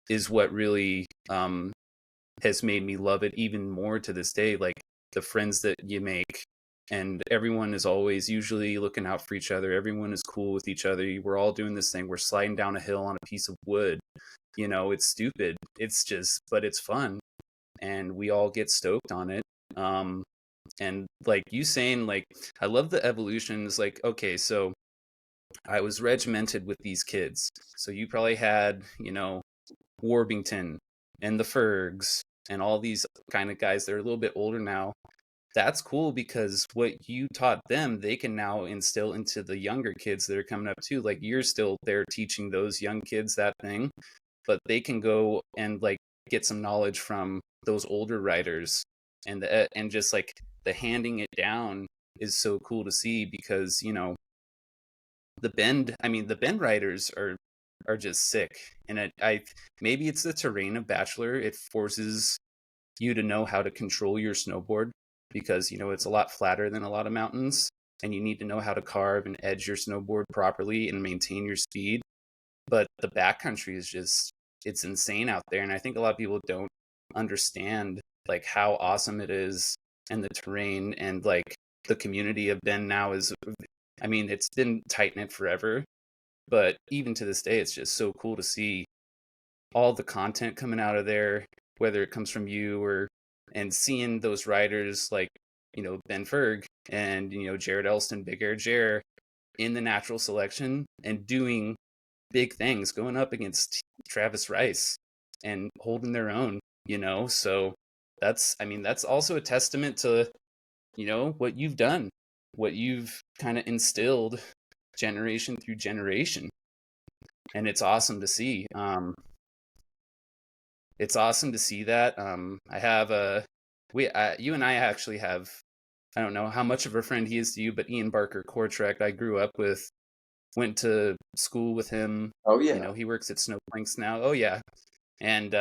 is what really has made me love it even more to this day. Like the friends that you make, and everyone is always usually looking out for each other. Everyone is cool with each other. We're all doing this thing. We're sliding down a hill on a piece of wood. You know, it's stupid. It's just, but it's fun. And we all get stoked on it. And like you saying, like, I love the evolutions. Like, okay, so I was regimented with these kids. So you probably had, you know, Warbington and the Fergs and all these kind of guys that are a little bit older now. That's cool because what you taught them, they can now instill into the younger kids that are coming up too. Like you're still there teaching those young kids that thing. but they can go and like get some knowledge from those older riders, and just like the handing it down is so cool to see, because the bend riders are just sick. And I maybe it's the terrain of Bachelor. It forces you to know how to control your snowboard, because it's a lot flatter than a lot of mountains, and you need to know how to carve and edge your snowboard properly and maintain your speed. But the backcountry is just, it's insane out there, and I think a lot of people don't understand like how awesome it is, and the terrain, and like the community of Bend now is, it's been tight knit forever, but even to this day, it's just so cool to see all the content coming out of there, whether it comes from you and seeing those riders like, Ben Ferg and, Jared Elston, Big Air Jer, in the natural selection and doing big things, going up against Travis Rice and holding their own, so that's also a testament to, what you've done, what you've kind of instilled generation through generation. And it's awesome to see. It's awesome to see that. I have you and I actually have, I don't know how much of a friend he is to you, but Ian Barker Kortrek, I grew up with, went to school with him. Oh yeah. He works at Snowplinks now. Oh yeah. And,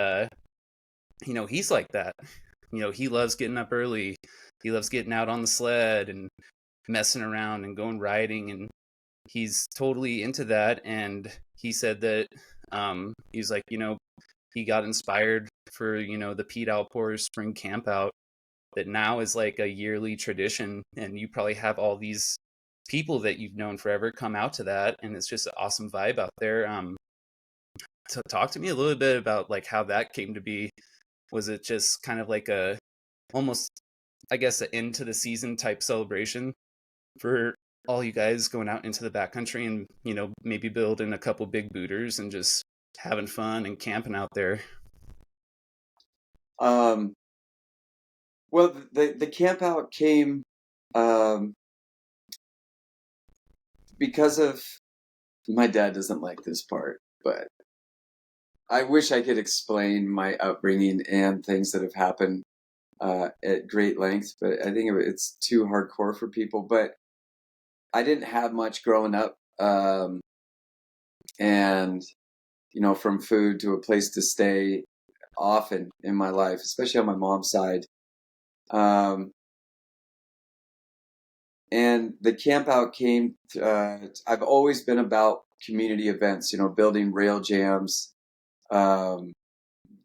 he's like that. He loves getting up early. He loves getting out on the sled and messing around and going riding. And he's totally into that. And he said that, he's like, he got inspired for, the Pete Alport spring camp out, that now is like a yearly tradition. And you probably have all these people that you've known forever come out to that. And it's just an awesome vibe out there. To talk to me a little bit about like how that came to be. Was it just kind of like almost, I guess, an end to the season type celebration for all you guys going out into the backcountry and, maybe building a couple big booters and just having fun and camping out there? Well, the camp out came because of, my dad doesn't like this part, but I wish I could explain my upbringing and things that have happened at great length, but I think it's too hardcore for people. But I didn't have much growing up, and from food to a place to stay often in my life, especially on my mom's side. And the camp out came, I've always been about community events, building rail jams,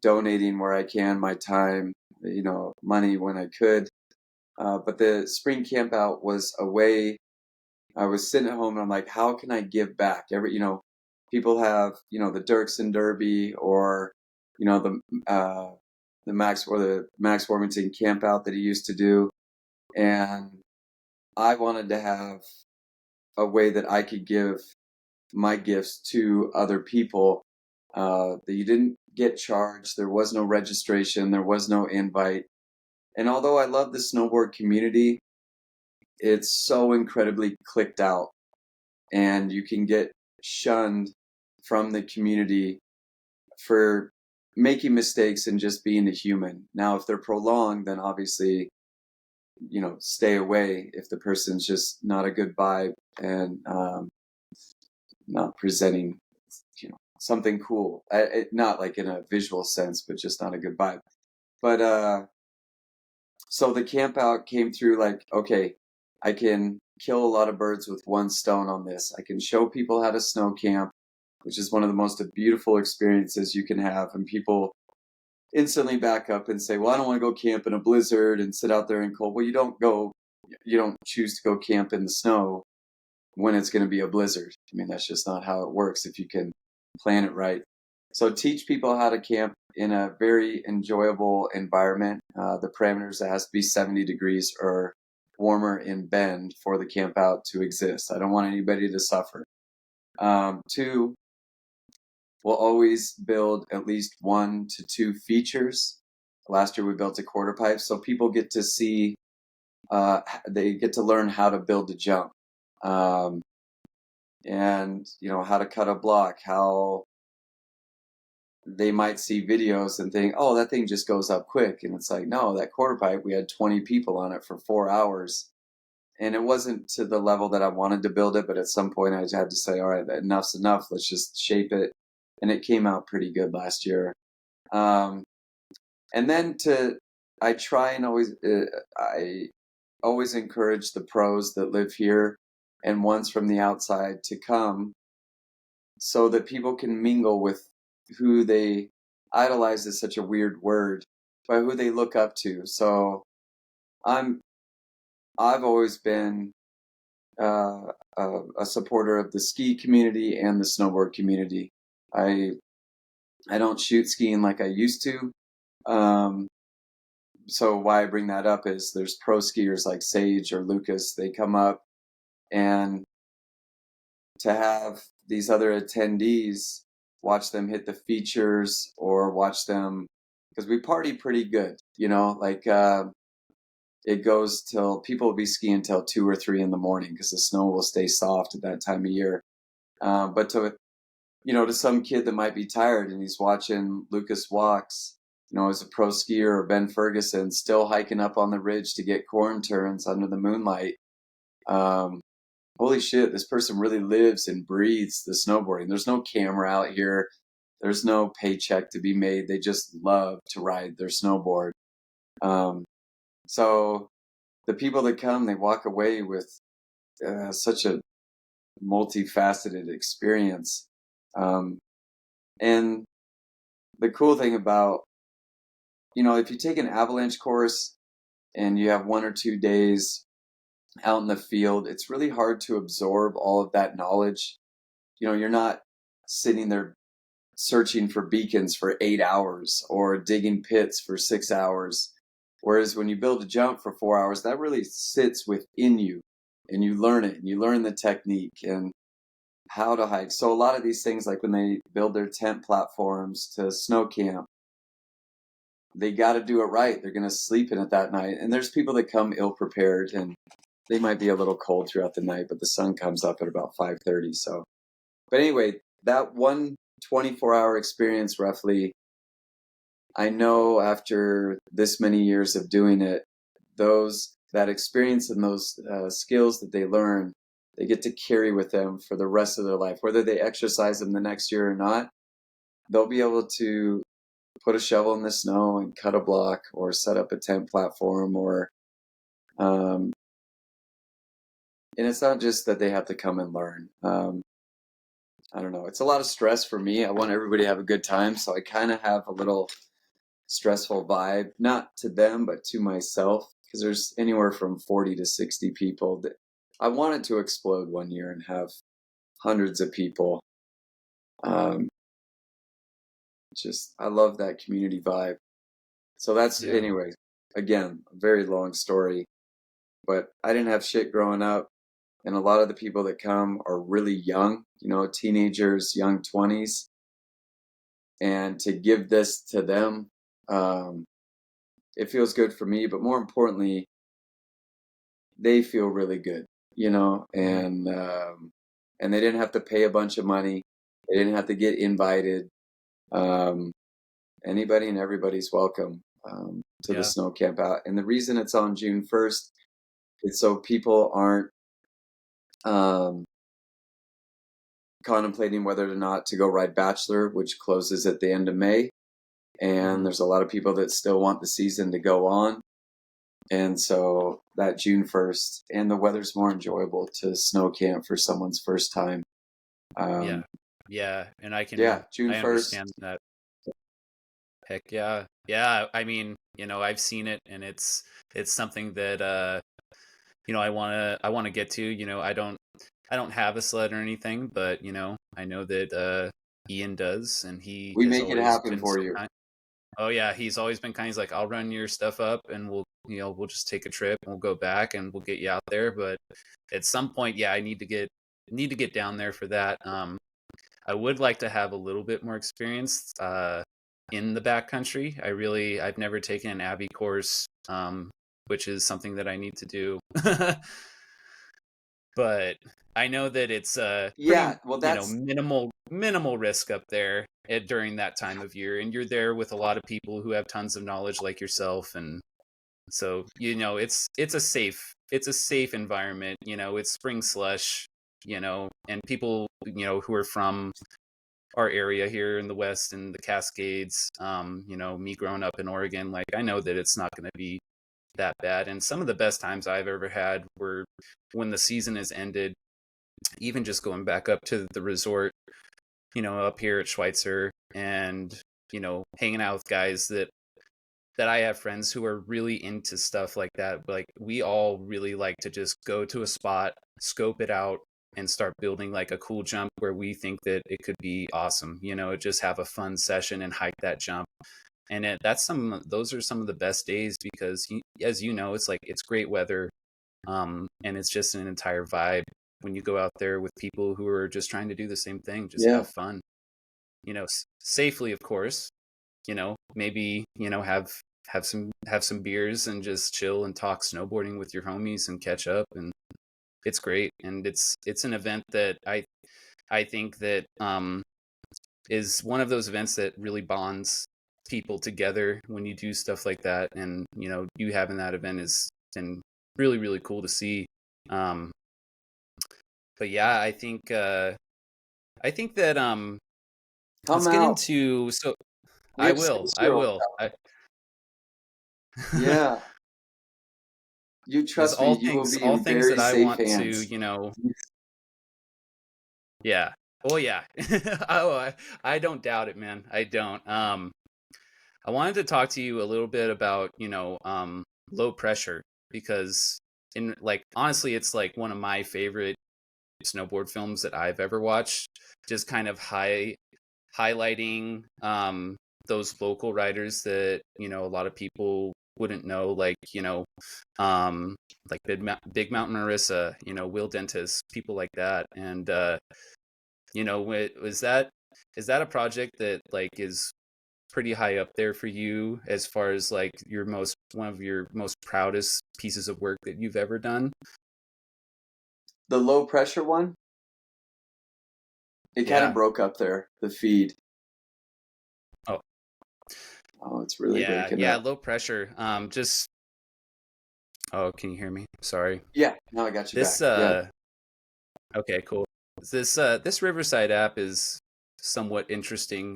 donating where I can, my time, money when I could. But the spring camp out was a way. I was sitting at home and I'm like, how can I give back? People have, the Dirksen Derby, or, the Max Warmington camp out that he used to do. And I wanted to have a way that I could give my gifts to other people, that you didn't get charged. There was no registration. There was no invite. And although I love the snowboard community, it's so incredibly clicked out, and you can get shunned from the community for making mistakes and just being a human. Now, if they're prolonged, then obviously, stay away if the person's just not a good vibe and not presenting, something cool. Not like in a visual sense, but just not a good vibe. But so the camp out came through like, okay, I can kill a lot of birds with one stone on this. I can show people how to snow camp, which is one of the most beautiful experiences you can have. And people instantly back up and say, well, I don't want to go camp in a blizzard and sit out there in cold. Well, you don't choose to go camp in the snow when it's going to be a blizzard. That's just not how it works if you can plan it right. So teach people how to camp in a very enjoyable environment. The parameters, that has to be 70 degrees or warmer in Bend for the camp out to exist. I don't want anybody to suffer. 2, we'll always build at least 1 to 2 features. Last year we built a quarter pipe, so people get to see, they get to learn how to build a jump, and how to cut a block, how they might see videos and think, oh, that thing just goes up quick. And it's like, no, that quarter pipe, we had 20 people on it for 4 hours. And it wasn't to the level that I wanted to build it, but at some point I just had to say, all right, enough's enough. Let's just shape it. And it came out pretty good last year. And then I try and I always encourage the pros that live here and ones from the outside to come so that people can mingle with who they idolize is such a weird word, but who they look up to. So I've always been a supporter of the ski community and the snowboard community. I don't shoot skiing like I used to. So why I bring that up is there's pro skiers like Sage or Lucas. They come up, and to have these other attendees watch them hit the features or watch them, because we party pretty good, like it goes till people will be skiing till 2 or 3 in the morning because the snow will stay soft at that time of year. But to some kid that might be tired and he's watching Lucas Walks, as a pro skier, or Ben Ferguson still hiking up on the ridge to get corn turns under the moonlight. Holy shit, this person really lives and breathes the snowboarding. There's no camera out here. There's no paycheck to be made. They just love to ride their snowboard. So the people that come, they walk away with such a multifaceted experience. And the cool thing about, if you take an avalanche course and you have 1 or 2 days out in the field, it's really hard to absorb all of that knowledge. You're not sitting there searching for beacons for 8 hours or digging pits for 6 hours. Whereas when you build a jump for 4 hours, that really sits within you and you learn it and you learn the technique and how to hike. So a lot of these things, like when they build their tent platforms to snow camp, they got to do it right. They're going to sleep in it that night. And there's people that come ill prepared and they might be a little cold throughout the night, but the sun comes up at about 5:30. So, but anyway, that one 24-hour experience roughly, I know after this many years of doing it, that experience and those skills that they learn, they get to carry with them for the rest of their life. Whether they exercise them the next year or not, they'll be able to put a shovel in the snow and cut a block or set up a tent platform and it's not just that they have to come and learn. I don't know. It's a lot of stress for me. I want everybody to have a good time. So I kind of have a little stressful vibe, not to them, but to myself, because there's anywhere from 40 to 60 people that I want it to explode one year and have hundreds of people. I love that community vibe. So that's, anyway, again, a very long story, but I didn't have shit growing up. And a lot of the people that come are really young, teenagers, young 20s. And to give this to them, it feels good for me, but more importantly, they feel really good, and they didn't have to pay a bunch of money. They didn't have to get invited. Anybody and everybody's welcome to the snow camp out. And the reason it's on June 1st is so people aren't contemplating whether or not to go ride Bachelor, which closes at the end of May. And there's a lot of people that still want the season to go on. And so that June 1st, and the weather's more enjoyable to snow camp for someone's first time. Yeah. And I June 1st. Understand that. Heck yeah. Yeah. I mean, I've seen it, and it's something that, I want to get to. I don't have a sled or anything, but I know that Ian does, and we make it happen for you. Oh yeah, he's always been kind. He's like, I'll run your stuff up, and we'll just take a trip, and we'll go back, and we'll get you out there. But at some point, I need to get down there for that. I would like to have a little bit more experience in the backcountry. I've never taken an Abbey course, which is something that I need to do. But I know that it's Yeah, pretty, well, you know, that's minimal risk up there during that time of year, and you're there with a lot of people who have tons of knowledge like yourself, and so you know it's a safe environment. You know, it's spring slush. You know, and people you know who are from our area here in the West and the Cascades. You know, me growing up in Oregon, like I know that it's not going to be that bad. And some of the best times I've ever had were when the season has ended, even just going back up to the resort, you know, up here at Schweitzer and, you know, hanging out with guys that I have friends who are really into stuff like that. Like we all really like to just go to a spot, scope it out, and start building like a cool jump where we think that it could be awesome. You know, just have a fun session and hike that jump. And those are some of the best days because as you know, it's like it's great weather, and it's just an entire vibe when you go out there with people who are just trying to do the same thing, just yeah, have fun, you know, safely, of course, you know, maybe, you know, have some beers and just chill and talk snowboarding with your homies and catch up. And it's great. And it's an event that I think that, is one of those events that really bonds people together when you do stuff like that. And, you know, you having that event is been really cool to see. Um, but yeah, I think that come let's get out. into so We have Space I Girls. will. Yeah, you There's trust me, you will be all in things very that I safe want to, hands. you know, yeah. Oh yeah. Oh, I don't doubt it, man. I don't. I wanted to talk to you a little bit about, you know, low pressure because in like honestly it's like one of my favorite snowboard films that I've ever watched. Just kind of highlighting those local riders that, you know, a lot of people wouldn't know, like, you know, like Big Mountain Marissa, you know, Will Dentis, people like that. And you know, is that a project that like is pretty high up there for you as far as like one of your most proudest pieces of work that you've ever done? The low pressure one, it kind of Yeah. broke up there, the feed. Oh, Oh, it's really yeah. breaking Yeah. up. Low pressure. Just, oh, can you hear me? Sorry. Yeah, now I got you This, back. Yeah. okay, cool. This Riverside app is somewhat interesting.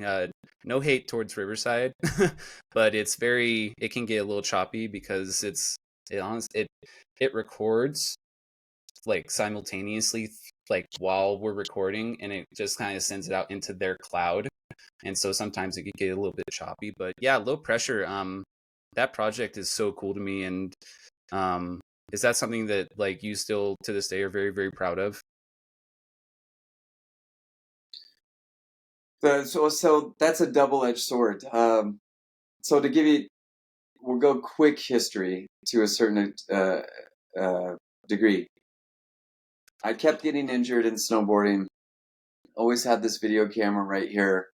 No hate towards Riverside, but it can get a little choppy because it records like simultaneously, like while we're recording, and it just kind of sends it out into their cloud. And so sometimes it could get a little bit choppy, but yeah, low pressure. That project is so cool to me. And um, is that something that like you still to this day are very proud of? So that's a double-edged sword. So to give you, we'll go quick history to a certain uh, degree. I kept getting injured in snowboarding. Always had this video camera right here.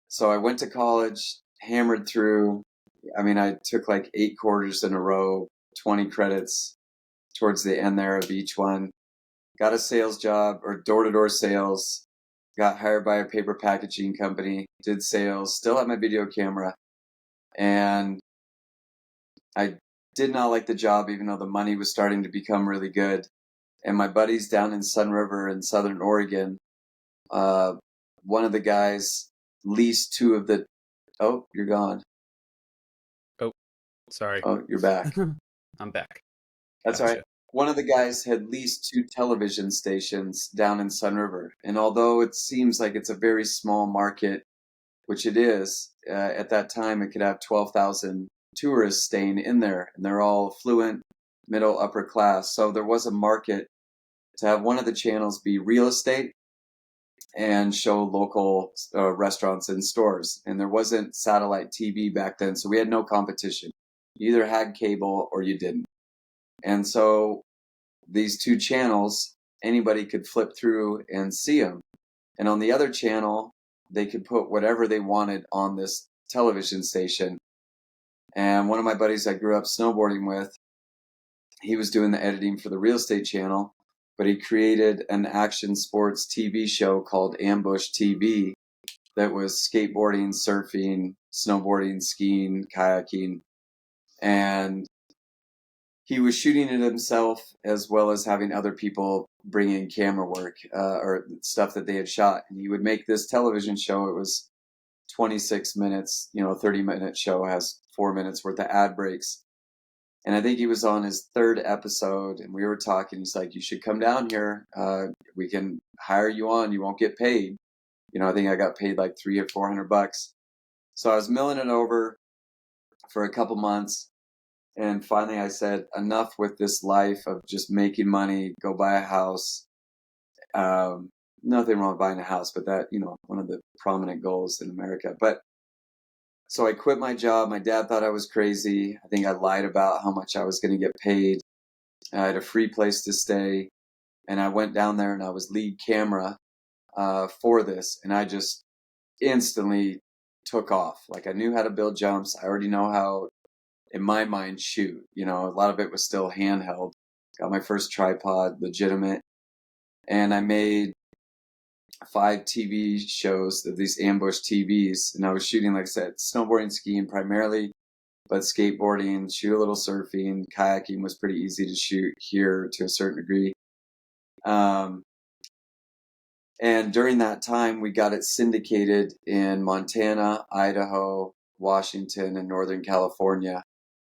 So I went to college, hammered through. I mean, I took like 8 quarters in a row, 20 credits towards the end there of each one. Got a sales job or door-to-door sales. Got hired by a paper packaging company. Did sales. Still had my video camera, and I did not like the job, even though the money was starting to become really good. And my buddies down in Sun River in Southern Oregon, uh, one of the guys leased two of the. Oh, you're gone. Oh, sorry. Oh, you're back. I'm back. That's all right. Gotcha. One of the guys had leased two television stations down in Sun River. And although it seems like it's a very small market, which it is, at that time it could have 12,000 tourists staying in there. And they're all affluent, middle, upper class. So there was a market to have one of the channels be real estate and show local restaurants and stores. And there wasn't satellite TV back then. So we had no competition. You either had cable or you didn't. And so these two channels, anybody could flip through and see them. And on the other channel, they could put whatever they wanted on this television station. And one of my buddies I grew up snowboarding with, he was doing the editing for the real estate channel. but he created an action sports TV show called Ambush TV that was skateboarding, surfing, snowboarding, skiing, kayaking, and he was shooting it himself as well as having other people bring in camera work or stuff that they had shot. And he would make this television show. It was 26 minutes, a 30-minute show has 4 minutes worth of ad breaks. And I think he was on his third episode, and we were talking. He's like, "You should come down here. We can hire you on. You won't get paid." I think I got paid like $300 or $400. So I was milling it over for a couple months. And finally I said, enough with this life of just making money, go buy a house. Nothing wrong with buying a house, but that, one of the prominent goals in America. But so I quit my job. My dad thought I was crazy. I think I lied about how much I was going to get paid. I had a free place to stay. And I went down there and I was lead camera for this. And I just instantly took off. Like I knew how to build jumps. I already know how, in my mind, shoot. A lot of it was still handheld. Got my first tripod, legitimate. And I made 5 TV shows of these ambush TVs. And I was shooting, like I said, snowboarding, skiing primarily, but skateboarding, shoot a little surfing, kayaking was pretty easy to shoot here to a certain degree. And during that time, we got it syndicated in Montana, Idaho, Washington, and Northern California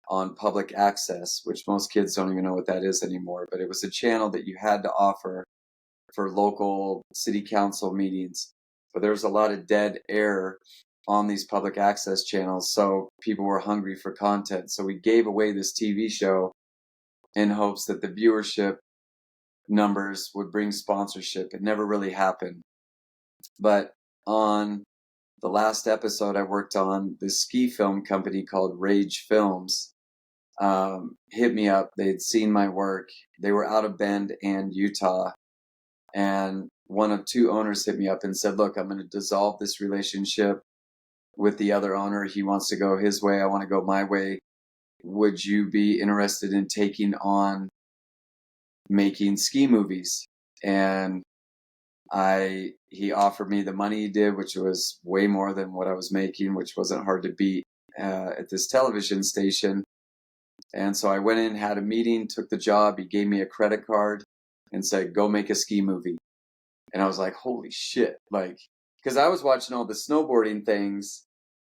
on public access, which most kids don't even know what that is anymore. But it was a channel that you had to offer for local city council meetings. But there was a lot of dead air on these public access channels, so people were hungry for content. So we gave away this TV show in hopes that the viewership numbers would bring sponsorship. It never really happened. But on the last episode I worked on, this ski film company called Rage Films hit me up. They'd seen my work. They were out of Bend and Utah. And one of 2 owners hit me up and said, "Look, I'm going to dissolve this relationship with the other owner. He wants to go his way. I want to go my way. Would you be interested in taking on making ski movies?" And he offered me the money he did, which was way more than what I was making, which wasn't hard to beat at this television station. And so I went in, had a meeting, took the job. He gave me a credit card and said, "Go make a ski movie." And I was like, holy shit. Because I was watching all the snowboarding things,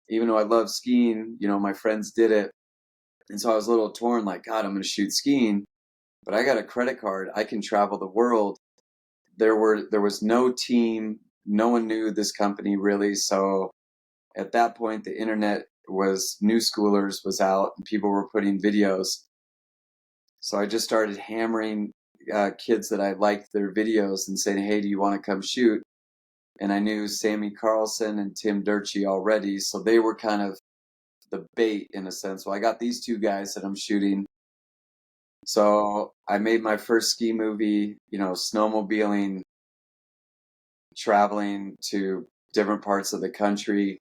even though I love skiing, my friends did it. And so I was a little torn, like, God, I'm going to shoot skiing, but I got a credit card. I can travel the world. There was no team. No one knew this company really. So at that point, the internet New Schoolers was out and people were putting videos. So I just started hammering kids that I liked their videos and saying, "Hey, do you want to come shoot?" And I knew Sammy Carlson and Tim Durchie already, so they were kind of the bait in a sense. So I got these 2 guys that I'm shooting. So I made my first ski movie, snowmobiling, traveling to different parts of the country.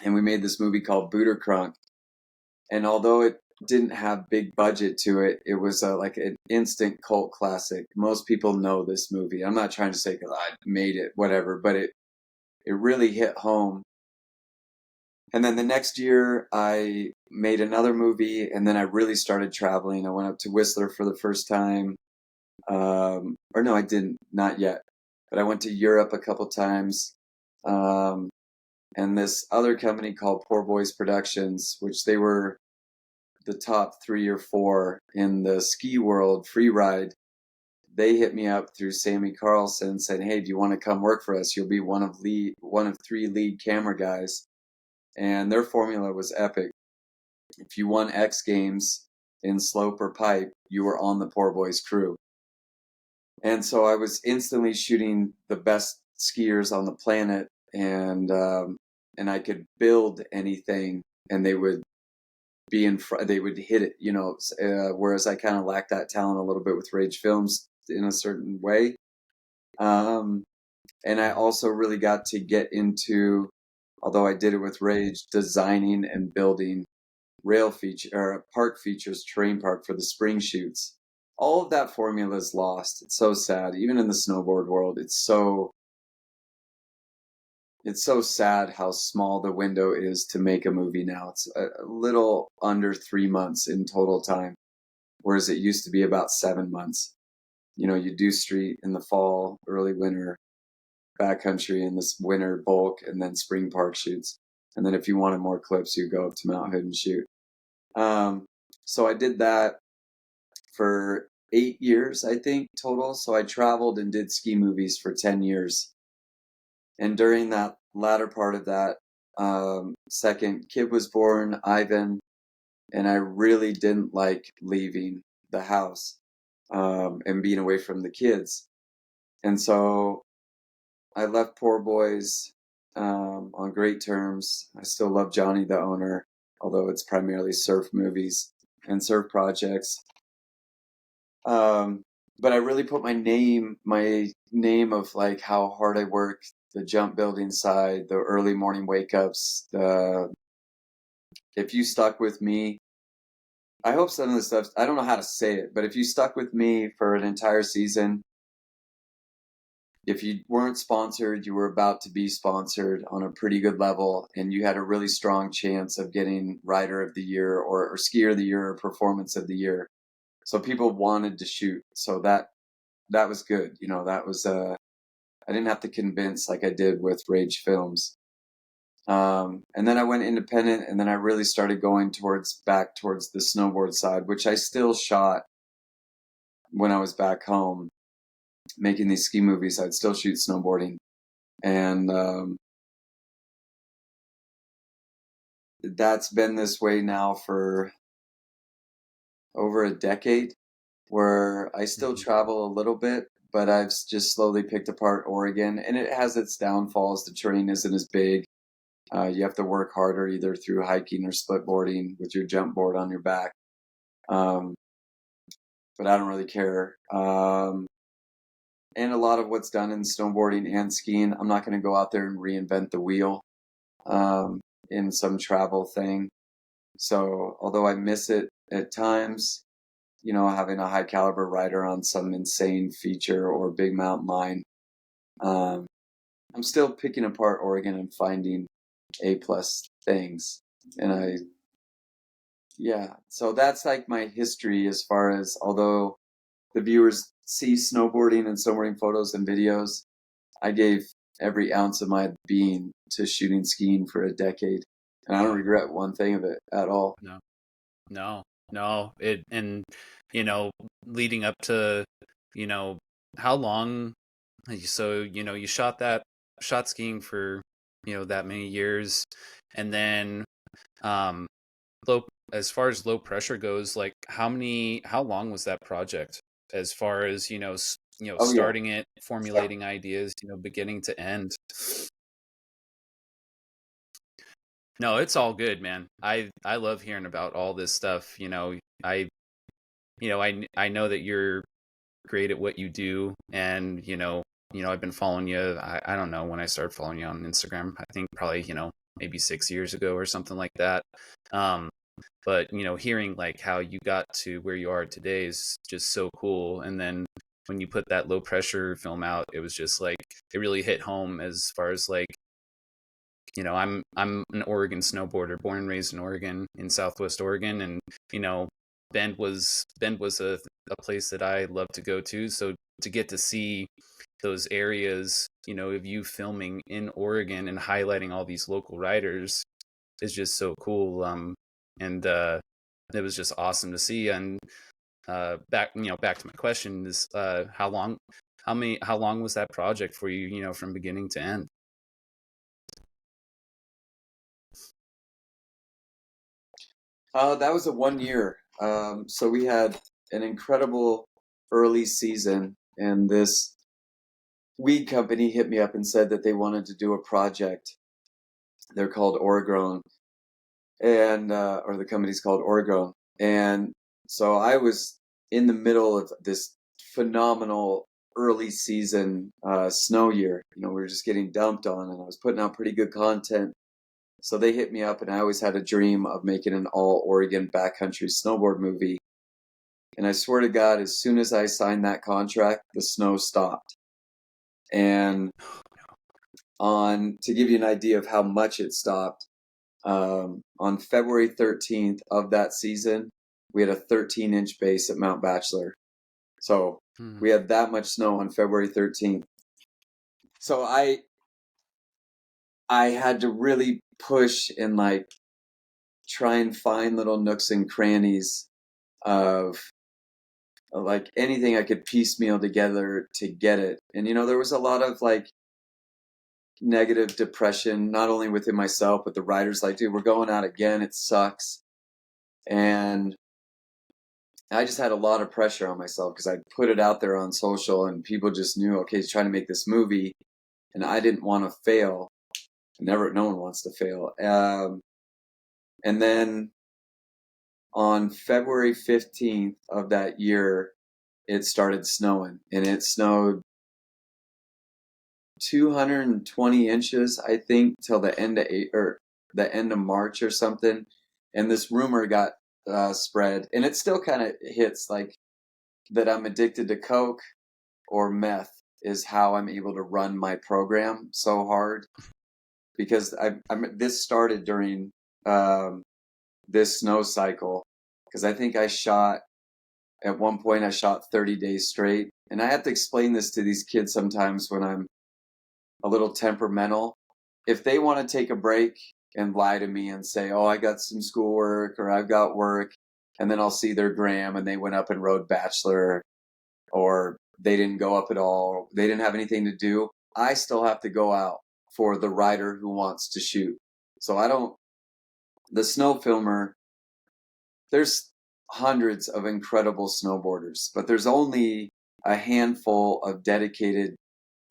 And we made this movie called Booter Crunk. And although it didn't have big budget to it, it was like an instant cult classic. Most people know this movie. I'm not trying to say because I made it, whatever, but it really hit home. And then the next year I made another movie, and then I really started traveling. I went up to Whistler for the first time. Or no, I didn't, not yet. But I went to Europe a couple times. And this other company called Poor Boys Productions, which they were the top 3 or 4 in the ski world, free ride. They hit me up through Sammy Carlson saying, "Hey, do you want to come work for us? You'll be one of 3 lead camera guys." And their formula was epic. If you won X Games in slope or pipe, you were on the Poor Boys crew. And so I was instantly shooting the best skiers on the planet, and I could build anything, and they would be they would hit it, whereas I kind of lacked that talent a little bit with Rage Films in a certain way. And I also really got to get into, although I did it with Rage, designing and building park features, terrain park for the spring shoots all of that formula is lost. It's so sad. Even in the snowboard world, it's so sad how small the window is to make a movie now. It's a little under 3 months in total time, whereas it used to be about 7 months. You do street in the fall, early winter, backcountry in this winter bulk, and then spring park shoots. And then if you wanted more clips, you go up to Mount Hood and shoot. So I did that for 8 years, I think, total. So I traveled and did ski movies for 10 years. And during that latter part of that, second kid was born, Ivan, and I really didn't like leaving the house and being away from the kids. And so I left Poor Boys on great terms. I still love Johnny, the owner, although it's primarily surf movies and surf projects. But I really put my name of like how hard I work, the jump building side, the early morning wake ups, if you stuck with me, I hope some of the stuff, I don't know how to say it, but if you stuck with me for an entire season, if you weren't sponsored, you were about to be sponsored on a pretty good level, and you had a really strong chance of getting Rider of the Year or Skier of the Year or Performance of the Year. So people wanted to shoot. So that was good. That was, I didn't have to convince like I did with Rage Films. And then I went independent, and then I really started going back towards the snowboard side, which I still shot when I was back home making these ski movies. I'd still shoot snowboarding. And that's been this way now for over a decade, where I still travel a little bit, but I've just slowly picked apart Oregon, and it has its downfalls. The terrain isn't as big. You have to work harder either through hiking or splitboarding with your jump board on your back. But I don't really care. And a lot of what's done in snowboarding and skiing, I'm not going to go out there and reinvent the wheel in some travel thing. So although I miss it at times, having a high caliber rider on some insane feature or big mountain line, I'm still picking apart Oregon and finding A+ things. And so that's like my history as far as, although the viewers see snowboarding and snowboarding photos and videos, I gave every ounce of my being to shooting skiing for a decade. And I don't regret one thing of it at all. No. Leading up to, how long, so, you shot skiing for, that many years. And then, as far as low pressure goes, like how long was that project as far as, starting it, formulating ideas, beginning to end? No, it's all good, man. I love hearing about all this stuff. I know that you're great at what you do, and I've been following you. I don't know when I started following you on Instagram. I think probably maybe 6 years ago or something like that. But hearing like how you got to where you are today is just so cool. And then when you put that low pressure film out, it was just like it really hit home as far as like, I'm an Oregon snowboarder, born and raised in Oregon, in Southwest Oregon, and Bend was a place that I love to go to. So to get to see those areas, of you filming in Oregon and highlighting all these local riders is just so cool. And it was just awesome to see. And back to my question is, how long was that project for you, from beginning to end? That was a 1 year. So we had an incredible early season, and this weed company hit me up and said that they wanted to do a project. They're called Oregon, and or the company's called Oregon. And so I was in the middle of this phenomenal early season snow year. We were just getting dumped on, and I was putting out pretty good content. So they hit me up, and I always had a dream of making an all Oregon backcountry snowboard movie. And I swear to God, as soon as I signed that contract, the snow stopped. And to give you an idea of how much it stopped, on February 13th of that season, we had a 13-inch base at Mount Bachelor. So we had that much snow on February 13th. So I had to really push and like try and find little nooks and crannies of like anything I could piecemeal together to get it. And there was a lot of like negative depression, not only within myself, but the riders like, dude, we're going out again. It sucks. And I just had a lot of pressure on myself because I put it out there on social and people just knew, okay, he's trying to make this movie. And I didn't want to fail. No one wants to fail. And then on February 15th of that year, it started snowing, and it snowed 220 inches, I think, till the end of March or something. And this rumor got spread, and it still kind of hits like that I'm addicted to coke or meth is how I'm able to run my program so hard, because this started during this snow cycle, because I think at one point I shot 30 days straight. And I have to explain this to these kids sometimes when I'm a little temperamental. If they want to take a break and lie to me and say, oh, I got some schoolwork or I've got work, and then I'll see their gram and they went up and rode Bachelor, or they didn't go up at all, they didn't have anything to do, I still have to go out for the rider who wants to shoot. So the snow filmer, there's hundreds of incredible snowboarders, but there's only a handful of dedicated,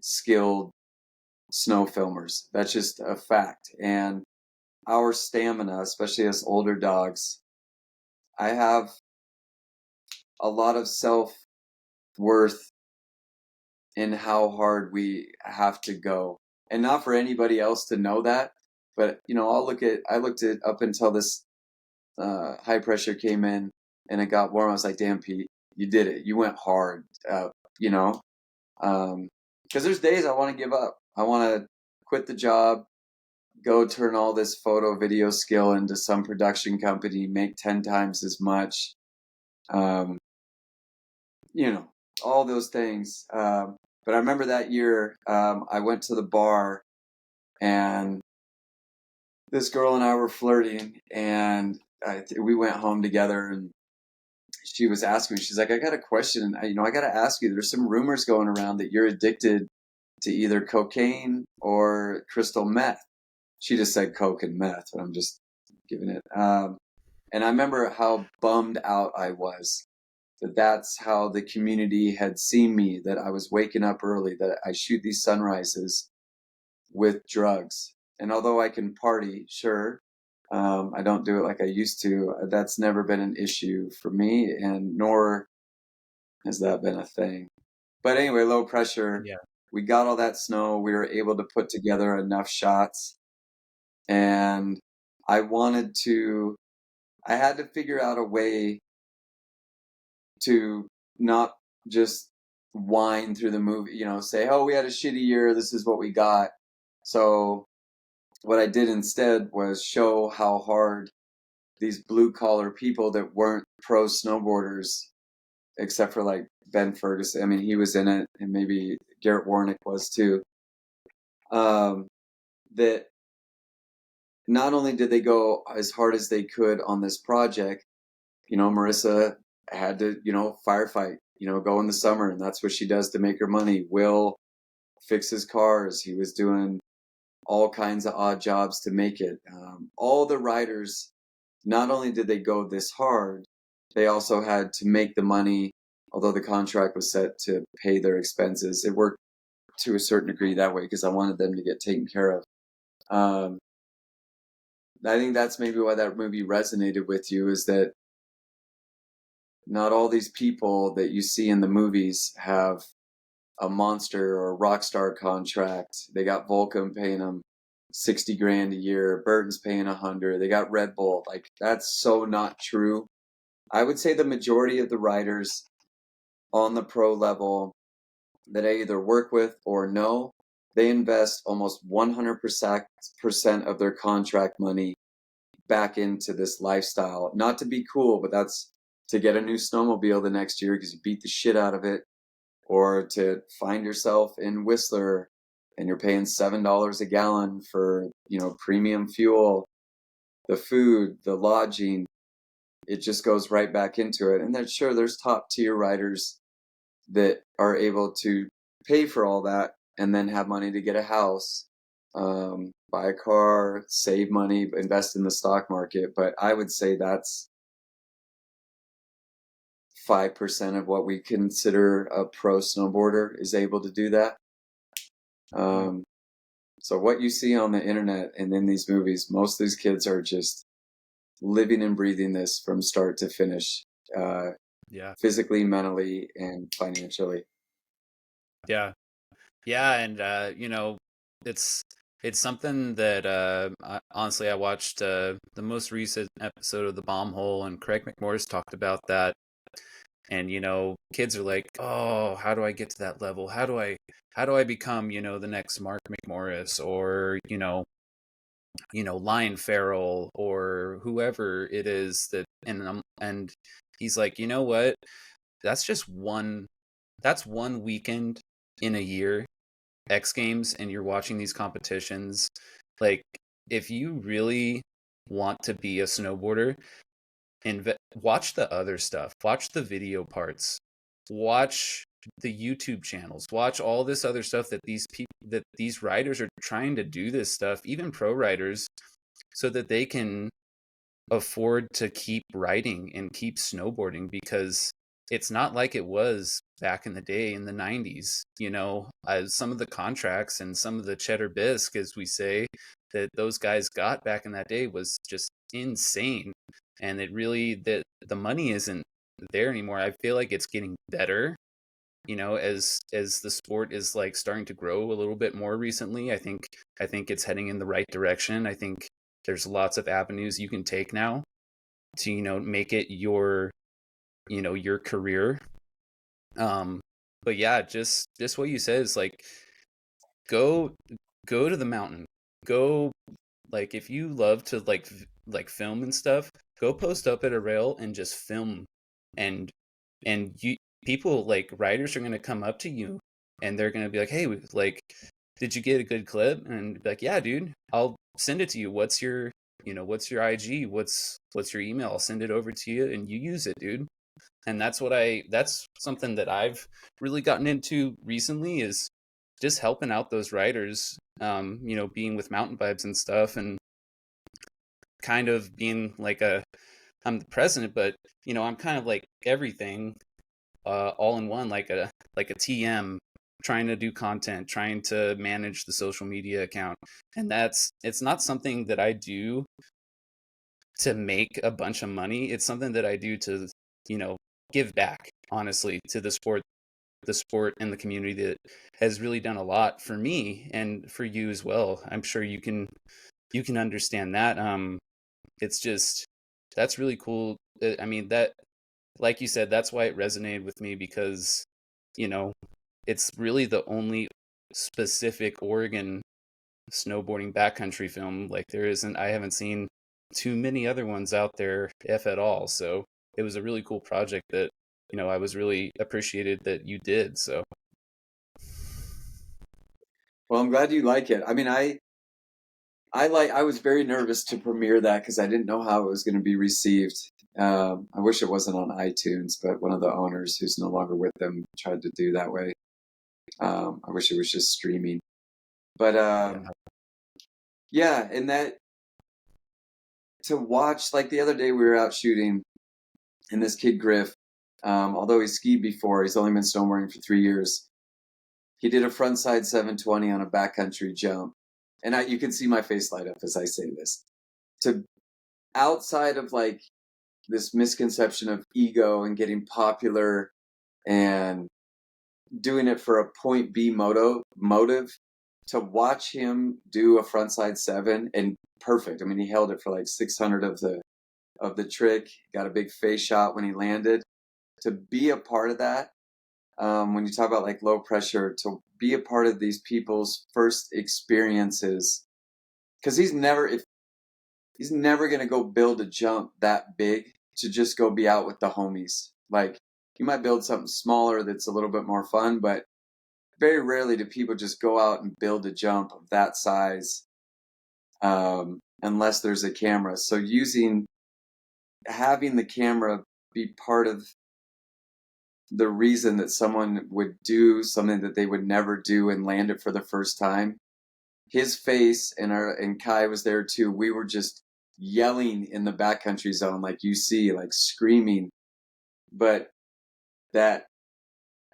skilled snow filmers. That's just a fact. And our stamina, especially as older dogs, I have a lot of self-worth in how hard we have to go. And not for anybody else to know that, but I looked at up until this high pressure came in and it got warm. I was like, damn, Pete, you did it. You went hard, because there's days I want to give up. I want to quit the job, go turn all this photo video skill into some production company, make 10 times as much, all those things. But I remember that year, I went to the bar and this girl and I were flirting, and we went home together, and she was asking me, she's like, I got a question. I got to ask you, there's some rumors going around that you're addicted to either cocaine or crystal meth. She just said coke and meth, but I'm just giving it. And I remember how bummed out I was that's how the community had seen me, that I was waking up early, that I shoot these sunrises with drugs. And although I can party, sure, I don't do it like I used to. That's never been an issue for me, and nor has that been a thing. But anyway, low pressure. Yeah. We got all that snow. We were able to put together enough shots. And I had to figure out a way to not just whine through the movie, say, oh, we had a shitty year, this is what we got. So what I did instead was show how hard these blue collar people that weren't pro snowboarders, except for like Ben Ferguson, I mean, he was in it, and maybe Garrett Warnick was too, that not only did they go as hard as they could on this project, Marissa had to, firefight, go in the summer, and that's what she does to make her money. Will fixes cars. He was doing all kinds of odd jobs to make it. All the riders, not only did they go this hard, they also had to make the money, although the contract was set to pay their expenses. It worked to a certain degree that way because I wanted them to get taken care of. I think that's maybe why that movie resonated with you, is that not all these people that you see in the movies have a monster or a rock star contract. They got Volcom paying them 60 grand a year. Burton's paying 100. They got Red Bull. Like, that's so not true. I would say the majority of the riders on the pro level that I either work with or know, they invest almost 100% of their contract money back into this lifestyle. Not to be cool, but that's to get a new snowmobile the next year because you beat the shit out of it, or to find yourself in Whistler and you're paying $7 a gallon for, premium fuel, the food, the lodging. It just goes right back into it. And then sure, there's top tier riders that are able to pay for all that and then have money to get a house, buy a car, save money, invest in the stock market. But I would say that's 5% of what we consider a pro snowboarder is able to do that. So what you see on the internet and in these movies, most of these kids are just living and breathing this from start to finish, physically, mentally, and financially. Yeah. And it's something that honestly I watched the most recent episode of The Bomb Hole, and Craig McMorris talked about that. And kids are like, oh, how do I get to that level? How do I become the next Mark McMorris, or Lion Farrell, or whoever it is that, and he's like, you know what? That's one weekend in a year, X Games, and you're watching these competitions. Like, if you really want to be a snowboarder, and watch the other stuff, watch the video parts, watch the YouTube channels, watch all this other stuff that these riders are trying to do this stuff, even pro riders, so that they can afford to keep riding and keep snowboarding, because it's not like it was back in the day in the 90s. Some of the contracts and some of the cheddar bisque, as we say, that those guys got back in that day was just insane. And it really, the money isn't there anymore. I feel like it's getting better, as the sport is like starting to grow a little bit more recently. I think it's heading in the right direction. I think there's lots of avenues you can take now to make it your career. But yeah, just what you said is like, go to the mountain, go, like, if you love to like film and stuff, go post up at a rail and just film. And you, people, like, riders are going to come up to you and they're going to be like, hey, like, did you get a good clip? And be like, yeah, dude, I'll send it to you. What's your IG? What's your email? I'll send it over to you and you use it, dude. And that's something that I've really gotten into recently, is just helping out those riders, being with Mountain Vibes and stuff, and kind of being like I'm the president, but I'm kind of like everything, all in one, like a TM, trying to do content, trying to manage the social media account. And it's not something that I do to make a bunch of money. It's something that I do to, give back, honestly, to the sport and the community that has really done a lot for me and for you as well. I'm sure you can understand that. It's just, that's really cool. I mean, that, like you said, that's why it resonated with me, because it's really the only specific Oregon snowboarding backcountry film. Like, I haven't seen too many other ones out there, if at all. So it was a really cool project that I was really appreciated that you did. So, well, I'm glad you like it. I mean, I was very nervous to premiere that because I didn't know how it was going to be received. I wish it wasn't on iTunes, but one of the owners, who's no longer with them, tried to do that way. I wish it was just streaming. But yeah, and that, to watch, like the other day we were out shooting, and this kid Griff, although he skied before, he's only been snowboarding for 3 years. He did a frontside 720 on a backcountry jump. And you can see my face light up as I say this. To outside of like this misconception of ego and getting popular and doing it for a point B motive, to watch him do a frontside 7 and perfect. I mean, he held it for like 600 of of the trick, got a big face shot when he landed. To be a part of that, when you talk about like low pressure, to be a part of these people's first experiences, because he's never going to go build a jump that big to just go be out with the homies. Like, you might build something smaller that's a little bit more fun, but very rarely do people just go out and build a jump of that size, unless there's a camera. So having the camera be part of the reason that someone would do something that they would never do and land it for the first time. His face and Kai was there too. We were just yelling in the backcountry zone, like you see, like screaming. But that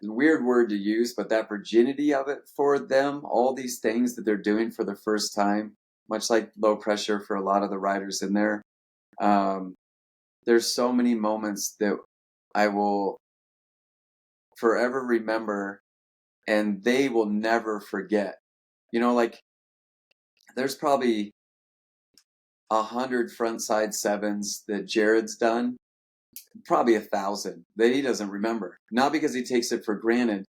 weird word to use, but that virginity of it for them, all these things that they're doing for the first time, much like low pressure for a lot of the riders in there. There's so many moments that I will forever remember, and they will never forget. Like, there's probably 100 frontside sevens that Jared's done, probably 1,000 that he doesn't remember. Not because he takes it for granted,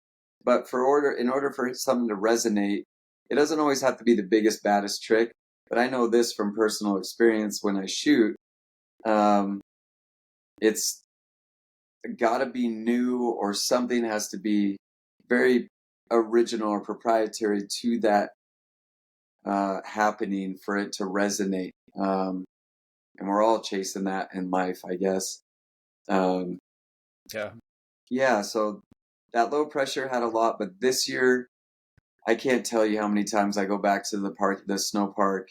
but in order for something to resonate, it doesn't always have to be the biggest, baddest trick. But I know this from personal experience when I shoot. It's got to be new, or something has to be very original or proprietary to that happening for it to resonate. And we're all chasing that in life, I guess. Yeah, so that low pressure had a lot, but this year, I can't tell you how many times I go back to the snow park,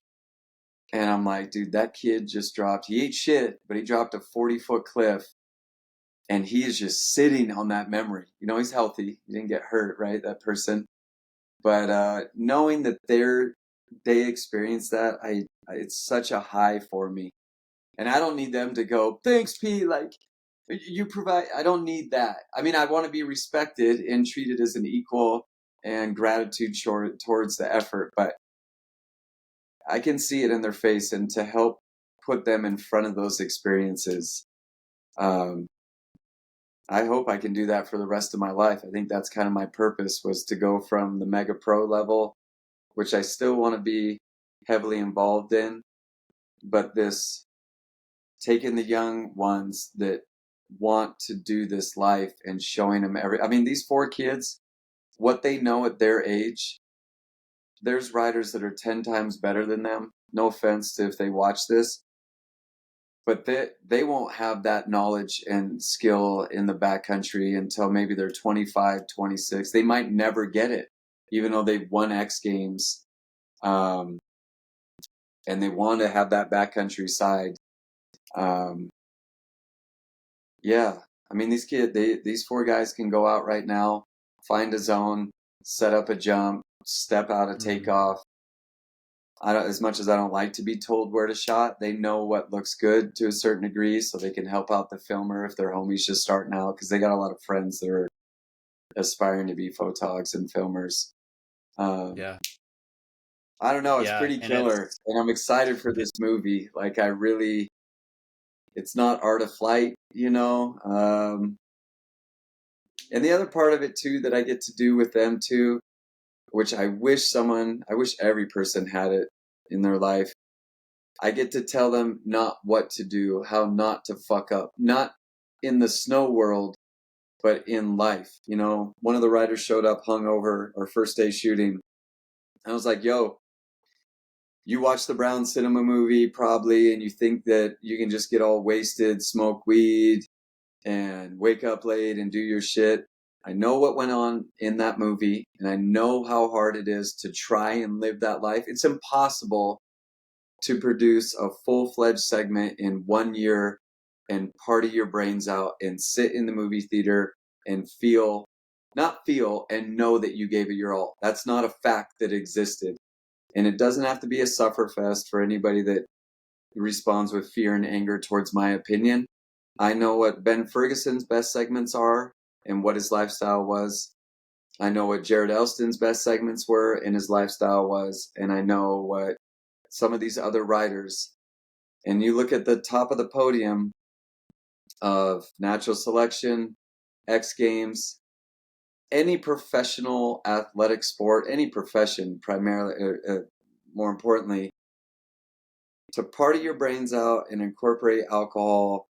and I'm like, dude, that kid just dropped, he ate shit, but he dropped a 40-foot cliff, and he is just sitting on that memory. He's healthy. He didn't get hurt, right, that person. But knowing that they experienced that, it's such a high for me. And I don't need them to go, thanks, P, like, you provide. I don't need that. I mean, I want to be respected and treated as an equal, and gratitude towards the effort, but I can see it in their face, and to help put them in front of those experiences, I hope I can do that for the rest of my life. I think that's kind of my purpose, was to go from the mega pro level, which I still want to be heavily involved in, but this taking the young ones that want to do this life and showing them these 4 kids, what they know at their age, there's riders that are 10 times better than them. No offense to if they watch this, but they won't have that knowledge and skill in the backcountry until maybe they're 25, 26. They might never get it, even though they've won X Games. And they want to have that backcountry side. Yeah, these 4 guys can go out right now, find a zone, set up a jump, step out a takeoff. As much as I don't like to be told where to shot, they know what looks good to a certain degree, so they can help out the filmer if their homie's just starting out, because they got a lot of friends that are aspiring to be photogs and filmers. Yeah. I don't know. It's pretty killer, and I'm excited for this movie. Like, it's not Art of Flight, and the other part of it too that I get to do with them too, which I wish every person had it in their life. I get to tell them not what to do, how not to fuck up, not in the snow world, but in life. One of the riders showed up hungover our first day shooting. I was like, yo, you watch the Brown Cinema movie probably, and you think that you can just get all wasted, smoke weed, and wake up late and do your shit. I know what went on in that movie, and I know how hard it is to try and live that life. It's impossible to produce a full-fledged segment in 1 year and party your brains out and sit in the movie theater and not feel and know that you gave it your all. That's not a fact that existed. And it doesn't have to be a sufferfest for anybody that responds with fear and anger towards my opinion. I know what Ben Ferguson's best segments are and what his lifestyle was. I know what Jared Elston's best segments were and his lifestyle was. And I know what some of these other riders and you look at the top of the podium of natural selection, X Games, any professional athletic sport, any profession, primarily, more importantly, to party your brains out and incorporate alcohol,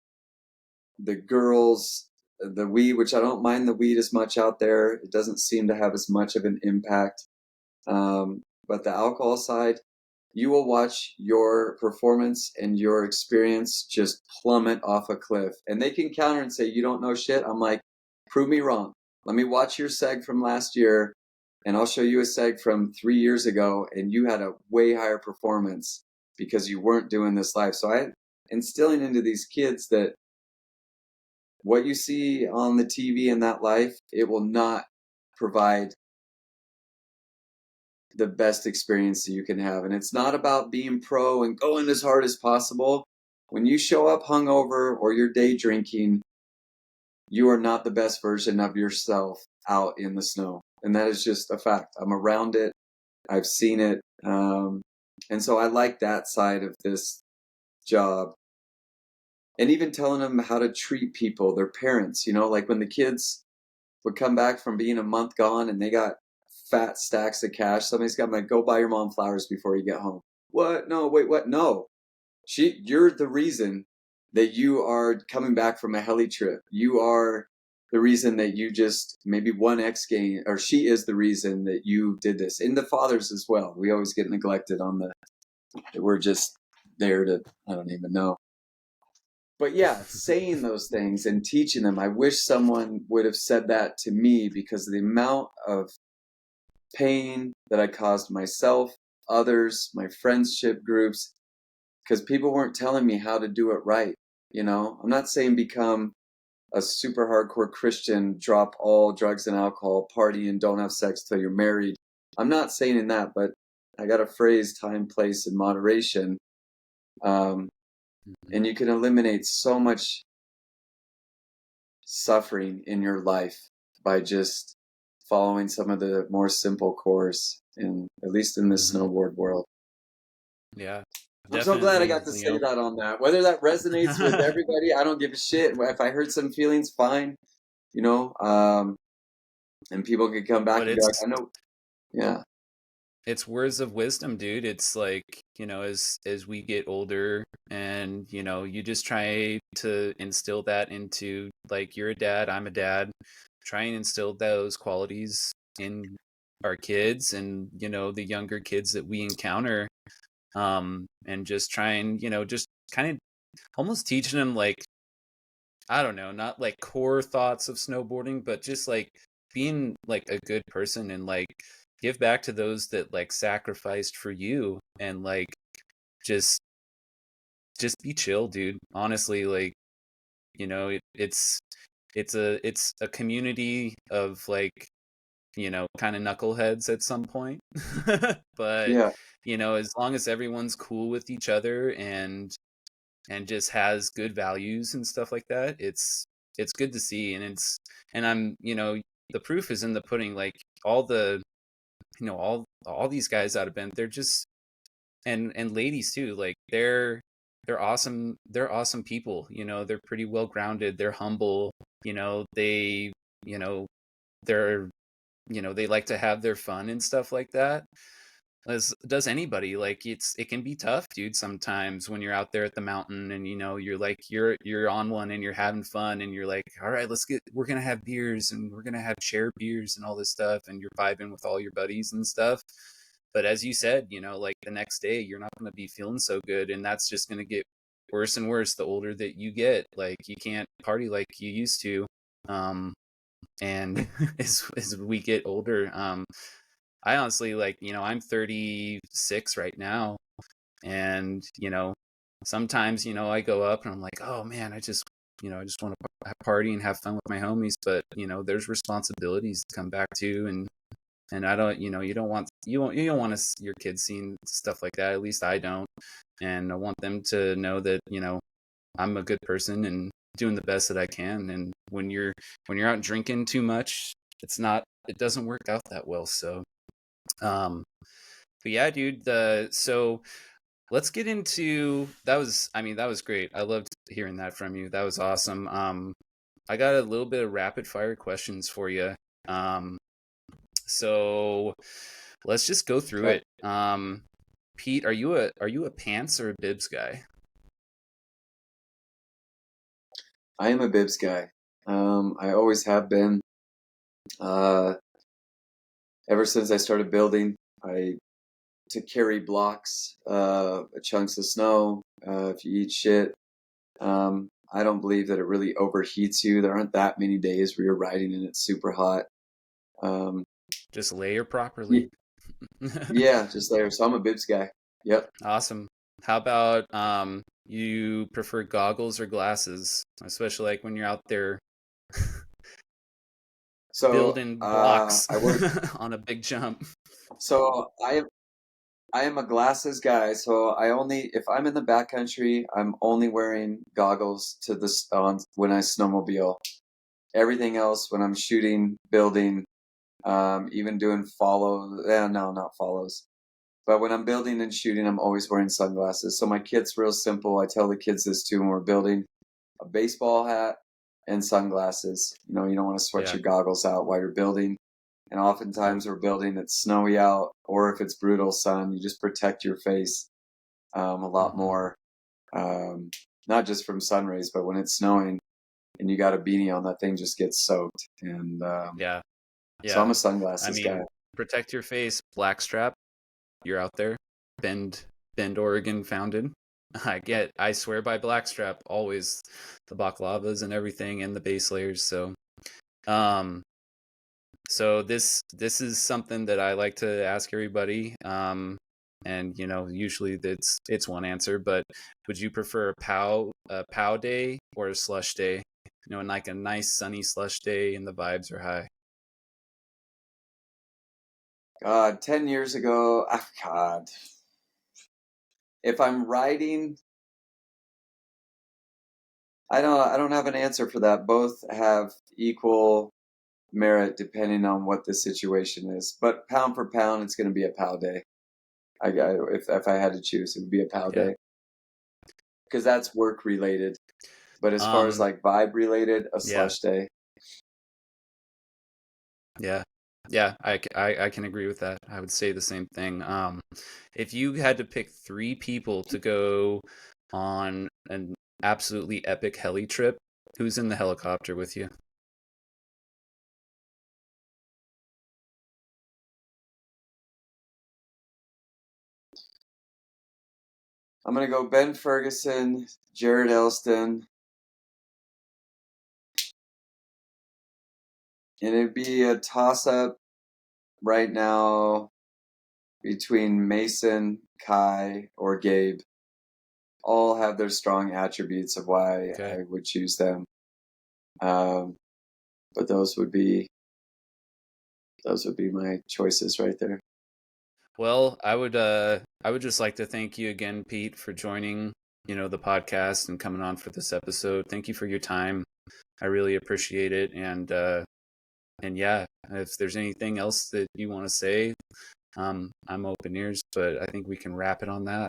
the girls, the weed, which I don't mind the weed as much out there. It doesn't seem to have as much of an impact. But the alcohol side, you will watch your performance and your experience just plummet off a cliff. And they can counter and say, you don't know shit. I'm like, prove me wrong. Let me watch your seg from last year, and I'll show you a seg from 3 years ago, and you had a way higher performance because you weren't doing this live. So I instilling into these kids that what you see on the TV in that life, it will not provide the best experience that you can have. And it's not about being pro and going as hard as possible. When you show up hungover or you're day drinking, you are not the best version of yourself out in the snow. And that is just a fact. I'm around it. I've seen it. And so I like that side of this job. And even telling them how to treat people, their parents, like when the kids would come back from being a month gone and they got fat stacks of cash. Somebody's got like, go buy your mom flowers before you get home. What? No, wait, what? No. You're the reason that you are coming back from a heli trip. You are the reason that you just maybe won X game, or she is the reason that you did this. And the fathers as well. We always get neglected on we're just there to, I don't even know. But yeah, saying those things and teaching them. I wish someone would have said that to me, because of the amount of pain that I caused myself, others, my friendship groups, because people weren't telling me how to do it right. I'm not saying become a super hardcore Christian, drop all drugs and alcohol, party, and don't have sex till you're married. I'm not saying in that, but I got a phrase: time, place, and moderation. And you can eliminate so much suffering in your life by just following some of the more simple course, at least in the snowboard world. Yeah. I'm so glad I got to say that on that. Whether that resonates with everybody, I don't give a shit. If I hurt some feelings, fine. And people can come back and be like, I know. Yeah. It's words of wisdom, dude. It's like, as we get older and, you just try to instill that into, like, you're a dad, I'm a dad. Try and instill those qualities in our kids and, the younger kids that we encounter. And just try and, just kind of almost teaching them, like, I don't know, not like core thoughts of snowboarding, but just like being like a good person and like give back to those that like sacrificed for you, and like just be chill, dude. Honestly, like, it's a community of like, kind of knuckleheads at some point. But Yeah. as long as everyone's cool with each other and just has good values and stuff like that, it's good to see. And I'm, the proof is in the pudding. Like all the, all these guys out of Bend, they're just, and ladies too, like they're awesome. They're awesome people. They're pretty well grounded. They're humble. They, they're, they like to have their fun and stuff like that, as does anybody. Like it can be tough, dude, sometimes when you're out there at the mountain and you're like you're on one and you're having fun and you're like, all right, we're gonna have beers and we're gonna have share beers and all this stuff, and you're vibing with all your buddies and stuff. But as you said, like the next day you're not gonna be feeling so good, and that's just gonna get worse and worse the older that you get. Like you can't party like you used to. And as we get older, I honestly, like, I'm 36 right now, and sometimes I go up and I'm like, oh man, I just want to party and have fun with my homies, but there's responsibilities to come back to, and I don't, you don't want your kids seeing stuff like that. At least I don't, and I want them to know that I'm a good person and doing the best that I can. And when you're out drinking too much, it doesn't work out that well. So but yeah, dude, so let's get into that was that was great. I loved hearing that from you. That was awesome. I got a little bit of rapid fire questions for you. So let's just go through Okay. it. Pete, are you a pants or a bibs guy? I am a bibs guy. I always have been. Uh, Ever since I started building, to carry blocks, chunks of snow. If you eat shit, I don't believe that it really overheats you. There aren't that many days where you're riding and it's super hot. Um, Just layer properly. y- yeah, just there. So I'm a bibs guy. Yep. Awesome. How about you prefer goggles or glasses, especially like when you're out there So building blocks I work. on a big jump? So I am a glasses guy. So I only if I'm in the backcountry, I'm only wearing goggles to the on when I snowmobile. Everything else when I'm shooting, building, even doing follows. No, not follows. But when I'm building and shooting, I'm always wearing sunglasses. So my kit's real simple. I tell the kids this too when we're building: a baseball hat and sunglasses. You know, you don't want to sweat Yeah. your goggles out while you're building. And oftentimes we're building, it's snowy out, or if it's brutal sun, you just protect your face a lot Mm-hmm. more. Not just from sun rays, but when it's snowing and you got a beanie on, that thing just gets soaked. And Yeah. so I'm Yeah. a I sunglasses guy. mean, protect your face, blackstrap. You're out there. Bend, Bend, Oregon founded. I swear by blackstrap always, the baklavas and everything and the base layers. Um, so this is something that I like to ask everybody. And usually it's one answer, but would you prefer a pow day or a slush day? And like a nice sunny slush day and the vibes are high. 10 years ago, God, if I'm riding, I don't have an answer for that. Both have equal merit depending on what the situation is. But pound for pound, it's going to be a POW day. If I had to choose, it would be a POW Yeah. day because that's work related. But as far as Um. like vibe related, a Yeah. slush day. Yeah. Yeah. I can agree with that. I would say the same thing. If you had to pick three people to go on an absolutely epic heli trip, who's in the helicopter with you? I'm gonna go Ben Ferguson, Jared Elston, and it'd be a toss up right now between Mason, Kai, or Gabe. All have their strong attributes of why Okay. I would choose them. Um, but those would be my choices right there. Well, I would just like to thank you again, Pete, for joining, the podcast and coming on for this episode. Thank you for your time. I really appreciate it. And yeah, if there's anything else that you want to say, I'm open ears, but I think we can wrap it on that.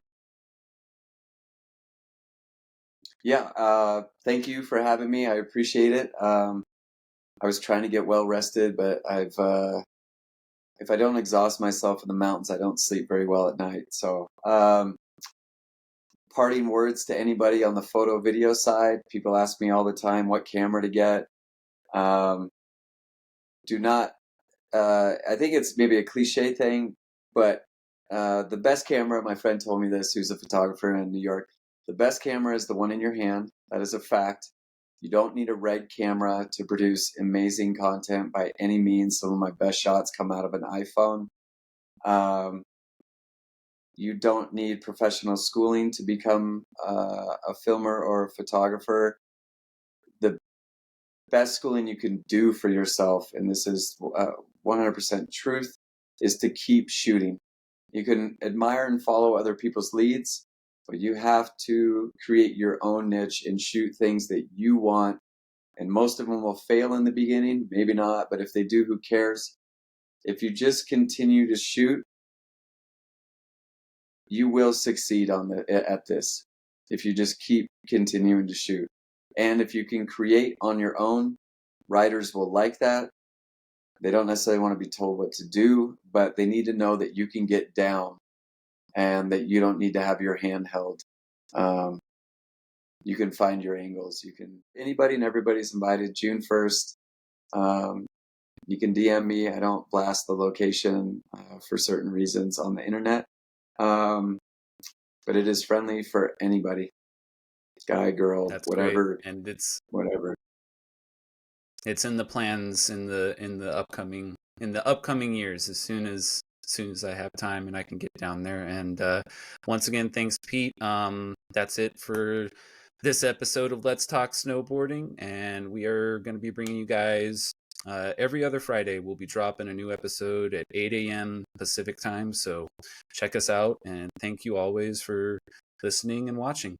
Yeah, thank you for having me. I appreciate it. I was trying to get well rested, but if I don't exhaust myself in the mountains, I don't sleep very well at night. So, parting words to anybody on the photo video side. People ask me all the time what camera to get. Um, do not, I think it's maybe a cliche thing, but the best camera, my friend told me this, who's a photographer in New York, the best camera is the one in your hand. That is a fact. You don't need a red camera to produce amazing content by any means. Some of my best shots come out of an iPhone. Um, you don't need professional schooling to become a filmer or a photographer. The best schooling you can do for yourself, and this is 100% truth, is to keep shooting. You can admire and follow other people's leads, but you have to create your own niche and shoot things that you want. And most of them will fail in the beginning, maybe not, but if they do, who cares? If you just continue to shoot, you will succeed at this if you just keep continuing to shoot. And if you can create on your own, riders will like that. They don't necessarily want to be told what to do, but they need to know that you can get down and that you don't need to have your hand held. You can find your angles. Anybody and everybody's invited. June 1st. You can DM me. I don't blast the location for certain reasons on the internet. But it is friendly for anybody, guy, girl, That's whatever, great. And whatever. it's in the plans in the upcoming years, as soon as I have time and I can get down there. And once again, thanks, Pete. That's it for this episode of Let's Talk Snowboarding, and we are going to be bringing you guys every other Friday. We'll be dropping a new episode at 8 a.m. Pacific time, so check us out, and thank you always for listening and watching.